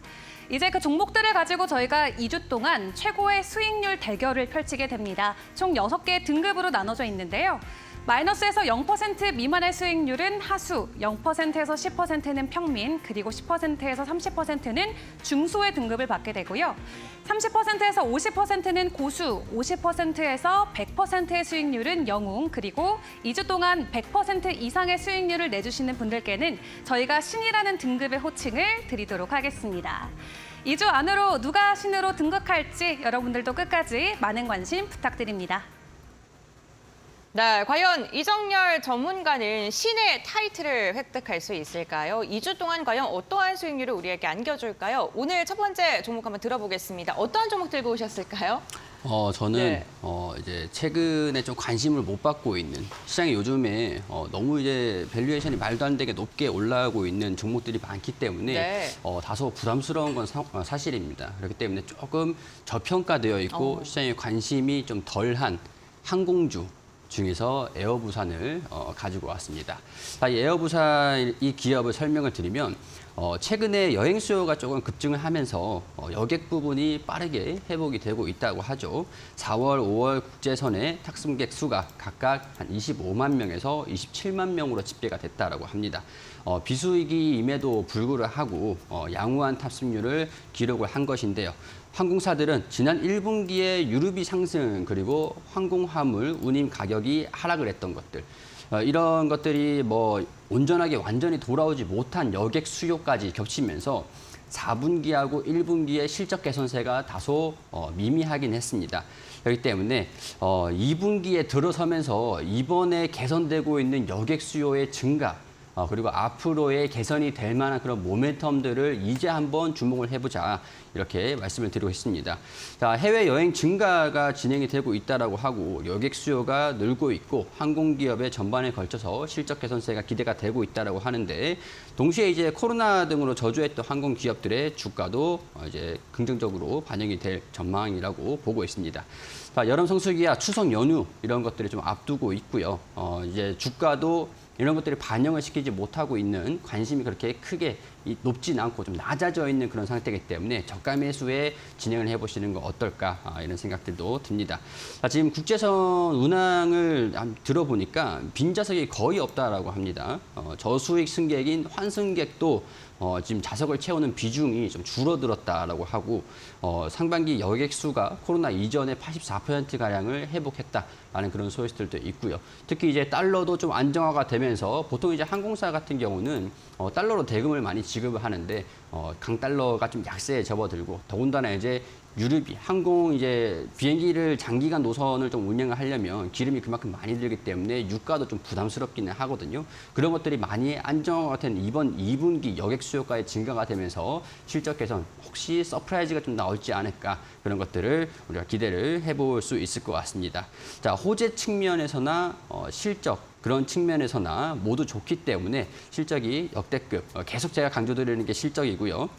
이제 그 종목들을 가지고 저희가 2주 동안 최고의 수익률 대결을 펼치게 됩니다. 총 6개 등급으로 나눠져 있는데요. 마이너스에서 0% 미만의 수익률은 하수, 0%에서 10%는 평민, 그리고 10%에서 30%는 중소의 등급을 받게 되고요. 30%에서 50%는 고수, 50%에서 100%의 수익률은 영웅, 그리고 2주 동안 100% 이상의 수익률을 내주시는 분들께는 저희가 신이라는 등급의 호칭을 드리도록 하겠습니다. 2주 안으로 누가 신으로 등극할지 여러분들도 끝까지 많은 관심 부탁드립니다. 네, 과연 이정열 전문가는 신의 타이틀을 획득할 수 있을까요? 2주 동안 과연 어떠한 수익률을 우리에게 안겨줄까요? 오늘 첫 번째 종목 한번 들어보겠습니다. 어떠한 종목 들고 오셨을까요? 저는 네. 이제 최근에 좀 관심을 못 받고 있는 시장이 요즘에 너무 이제 밸류에이션이 말도 안 되게 높게 올라가고 있는 종목들이 많기 때문에 네. 다소 부담스러운 건 사실입니다. 그렇기 때문에 조금 저평가되어 있고 시장에 관심이 좀 덜한 항공주 중에서 에어부산을 가지고 왔습니다. 이 에어부산 이 기업을 설명을 드리면 최근에 여행 수요가 조금 급증을 하면서 여객 부분이 빠르게 회복이 되고 있다고 하죠. 4월, 5월 국제선의 탑승객 수가 각각 한 25만 명에서 27만 명으로 집계가 됐다고 합니다. 비수기임에도 불구하고 양호한 탑승률을 기록을 한 것인데요. 항공사들은 지난 1분기에 유류비 상승 그리고 항공화물 운임 가격이 하락을 했던 것들 이런 것들이 뭐 온전하게 완전히 돌아오지 못한 여객 수요까지 겹치면서 4분기하고 1분기의 실적 개선세가 다소 미미하긴 했습니다. 그렇기 때문에 2분기에 들어서면서 이번에 개선되고 있는 여객 수요의 증가 그리고 앞으로의 개선이 될 만한 그런 모멘텀들을 이제 한번 주목을 해보자 이렇게 말씀을 드리고 있습니다. 자, 해외 여행 증가가 진행이 되고 있다라고 하고 여객 수요가 늘고 있고 항공기업의 전반에 걸쳐서 실적 개선세가 기대가 되고 있다라고 하는데 동시에 이제 코로나 등으로 저조했던 항공기업들의 주가도 이제 긍정적으로 반영이 될 전망이라고 보고 있습니다. 자, 여름 성수기와 추석 연휴 이런 것들이 좀 앞두고 있고요. 이제 주가도 이런 것들이 반영을 시키지 못하고 있는 관심이 그렇게 크게 높진 않고 좀 낮아져 있는 그런 상태이기 때문에 저가 매수에 진행을 해보시는 거 어떨까 이런 생각들도 듭니다. 지금 국제선 운항을 들어보니까 빈좌석이 거의 없다라고 합니다. 저수익 승객인 환승객도 지금 좌석을 채우는 비중이 좀 줄어들었다라고 하고 상반기 여객 수가 코로나 이전의 84%가량을 회복했다라는 그런 소식들도 있고요. 특히 이제 달러도 좀 안정화가 되면서 보통 이제 항공사 같은 경우는 달러로 대금을 많이 지급을 하는데 강달러가 좀 약세에 접어들고 더군다나 이제 유류비, 항공 이제 비행기를 장기간 노선을 좀 운영을 하려면 기름이 그만큼 많이 들기 때문에 유가도 좀 부담스럽기는 하거든요. 그런 것들이 많이 안정화가 된 이번 2분기 여객 수요가의 증가가 되면서 실적 개선, 혹시 서프라이즈가 좀 나올지 않을까 그런 것들을 우리가 기대를 해볼 수 있을 것 같습니다. 자, 호재 측면에서나 실적 그런 측면에서나 모두 좋기 때문에 실적이 역대급, 계속 제가 강조드리는 게 실적이고요.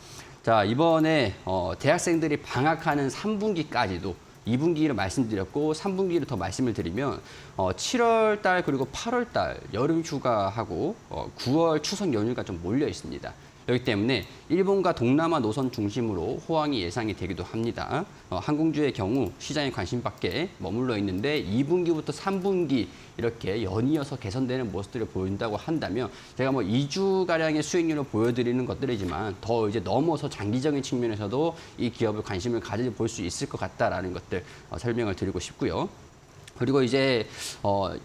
자, 이번에 대학생들이 방학하는 3분기까지도 2분기를 말씀드렸고 3분기를 더 말씀을 드리면 7월 달 그리고 8월 달 여름 휴가하고 9월 추석 연휴가 좀 몰려 있습니다. 그렇기 때문에 일본과 동남아 노선 중심으로 호황이 예상이 되기도 합니다. 항공주의 경우 시장의 관심 밖에 머물러 있는데 2분기부터 3분기 이렇게 연이어서 개선되는 모습들을 보인다고 한다면 제가 뭐 2주가량의 수익률을 보여드리는 것들이지만 더 이제 넘어서 장기적인 측면에서도 이 기업을 관심을 가져 볼 수 있을 것 같다라는 것들 설명을 드리고 싶고요. 그리고 이제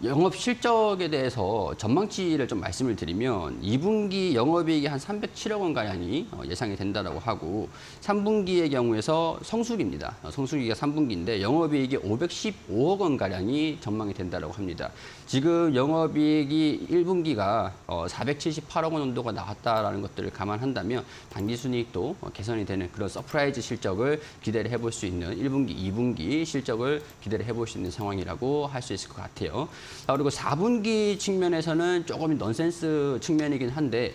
영업 실적에 대해서 전망치를 좀 말씀을 드리면 2분기 영업이익이 한 307억 원 가량이 예상이 된다라고 하고 3분기의 경우에서 성수기입니다. 성수기가 3분기인데 영업이익이 515억 원 가량이 전망이 된다라고 합니다. 지금 영업이익이 1분기가 478억 원 정도가 나왔다라는 것들을 감안한다면 당기순이익도 개선이 되는 그런 서프라이즈 실적을 기대를 해볼 수 있는 1분기, 2분기 실적을 기대를 해볼 수 있는 상황이라고 할 수 있을 것 같아요. 그리고 4분기 측면에서는 조금 넌센스 측면이긴 한데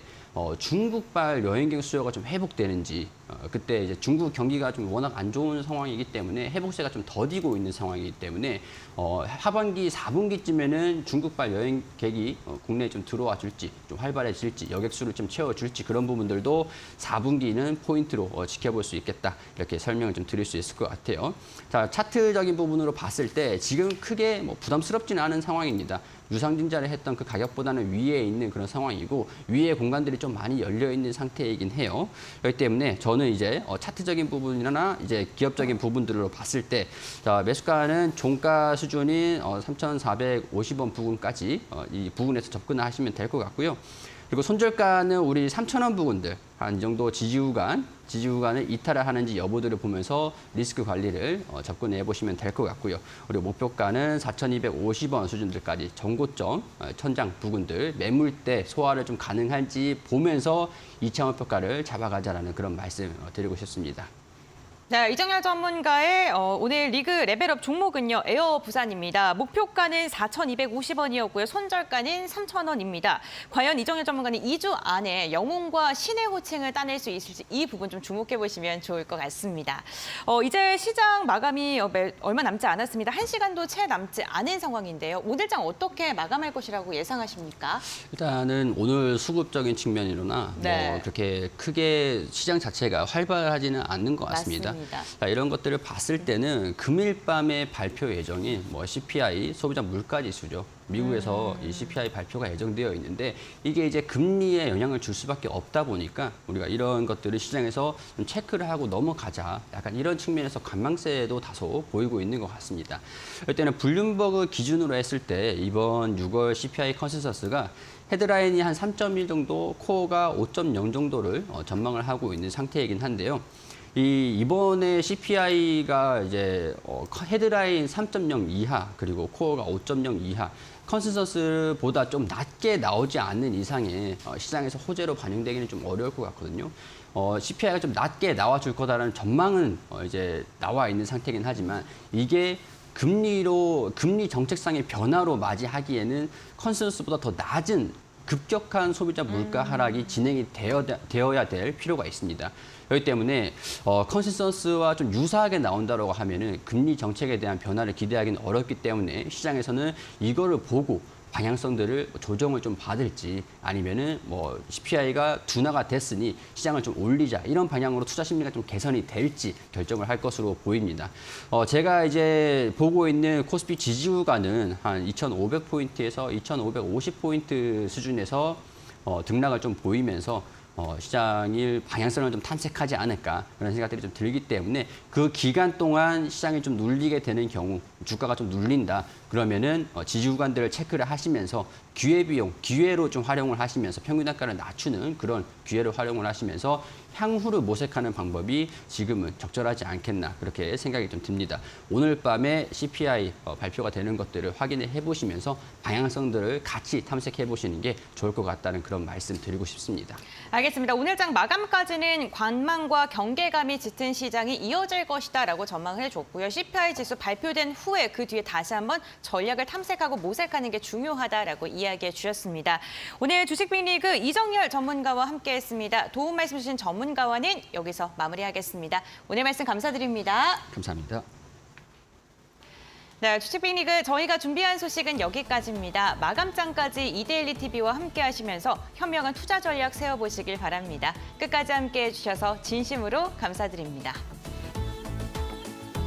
중국발 여행객 수요가 좀 회복되는지 그때 이제 중국 경기가 좀 워낙 안 좋은 상황이기 때문에 회복세가 좀 더디고 있는 상황이기 때문에 하반기 4분기쯤에는 중국발 여행객이 국내에 좀 들어와 줄지 좀 활발해질지 여객 수를 좀 채워줄지 그런 부분들도 4분기는 포인트로 지켜볼 수 있겠다 이렇게 설명을 좀 드릴 수 있을 것 같아요. 자, 차트적인 부분으로 봤을 때 지금 크게 뭐 부담스럽지는 않은 상황입니다. 유상증자를 했던 그 가격보다는 위에 있는 그런 상황이고 위에 공간들이 좀 많이 열려 있는 상태이긴 해요. 그렇기 때문에 저는 이제 차트적인 부분이나 이제 기업적인 부분들로 봤을 때 자, 매수가는 종가 수준인 3,450원 부근까지 이 부근에서 접근을 하시면 될 것 같고요. 그리고 손절가는 우리 3,000원 부근들 한 이 정도 지지구간을 이탈을 하는지 여부들을 보면서 리스크 관리를 접근해 보시면 될 것 같고요. 그리고 목표가는 4,250원 수준들까지 전고점, 천장 부근들 매물대 소화를 좀 가능한지 보면서 2차 목표가를 잡아가자라는 그런 말씀 드리고 싶습니다. 네, 이정열 전문가의 오늘 리그 레벨업 종목은요. 에어 부산입니다. 목표가는 4,250원이었고요. 손절가는 3,000원입니다. 과연 이정열 전문가는 2주 안에 영웅과 신의 호칭을 따낼 수 있을지 이 부분 좀 주목해 보시면 좋을 것 같습니다. 이제 시장 마감이 얼마 남지 않았습니다. 1시간도 채 남지 않은 상황인데요. 오늘장 어떻게 마감할 것이라고 예상하십니까? 일단은 오늘 수급적인 측면이로나 네. 뭐 그렇게 크게 시장 자체가 활발하지는 않는 것 같습니다. 맞습니다. 자, 이런 것들을 봤을 때는 금일 밤에 발표 예정인 뭐 CPI 소비자 물가 지수죠. 미국에서 이 CPI 발표가 예정되어 있는데 이게 이제 금리에 영향을 줄 수밖에 없다 보니까 우리가 이런 것들을 시장에서 좀 체크를 하고 넘어가자. 약간 이런 측면에서 관망세도 다소 보이고 있는 것 같습니다. 이때는 블룸버그 기준으로 했을 때 이번 6월 CPI 컨센서스가 헤드라인이 한 3.1 정도, 코어가 5.0 정도를 전망을 하고 있는 상태이긴 한데요. 이번에 CPI가 이제 헤드라인 3.0 이하 그리고 코어가 5.0 이하 컨센서스보다 좀 낮게 나오지 않는 이상에 시장에서 호재로 반영되기는 좀 어려울 것 같거든요. CPI가 좀 낮게 나와줄 거다라는 전망은 이제 나와 있는 상태이긴 하지만 이게 금리 정책상의 변화로 맞이하기에는 컨센서스보다 더 낮은 급격한 소비자 물가 하락이 진행이 되어야 될 필요가 있습니다. 그렇기 때문에 컨센서스와 좀 유사하게 나온다고 하면은 금리 정책에 대한 변화를 기대하기는 어렵기 때문에 시장에서는 이거를 보고 방향성들을 조정을 좀 받을지 아니면은 뭐 CPI가 둔화가 됐으니 시장을 좀 올리자 이런 방향으로 투자 심리가 좀 개선이 될지 결정을 할 것으로 보입니다. 제가 이제 보고 있는 코스피 지지구간은 한 2,500포인트에서 2,550포인트 수준에서 등락을 좀 보이면서 시장이 방향성을 좀 탐색하지 않을까 그런 생각들이 좀 들기 때문에 그 기간 동안 시장이 좀 눌리게 되는 경우 주가가 좀 눌린다 그러면은 지지구간들을 체크를 하시면서 기회비용, 기회로 좀 활용을 하시면서 평균 단가를 낮추는 그런 기회를 활용을 하시면서 향후를 모색하는 방법이 지금은 적절하지 않겠나 그렇게 생각이 좀 듭니다. 오늘 밤에 CPI 발표가 되는 것들을 확인해 보시면서 방향성들을 같이 탐색해 보시는 게 좋을 것 같다는 그런 말씀 드리고 싶습니다. 알겠습니다. 오늘장 마감까지는 관망과 경계감이 짙은 시장이 이어질 것이다라고 전망을 해줬고요. CPI 지수 발표된 후에 그 뒤에 다시 한번 전략을 탐색하고 모색하는 게 중요하다라고 이야기해 주셨습니다. 오늘 주식빅리그 이정열 전문가와 함께했습니다. 도움 말씀 주신 전문가와는 여기서 마무리하겠습니다. 오늘 말씀 감사드립니다. 감사합니다. 네, 주식빅리그 저희가 준비한 소식은 여기까지입니다. 마감장까지 이데일리 TV와 함께하시면서 현명한 투자 전략 세워보시길 바랍니다. 끝까지 함께해 주셔서 진심으로 감사드립니다.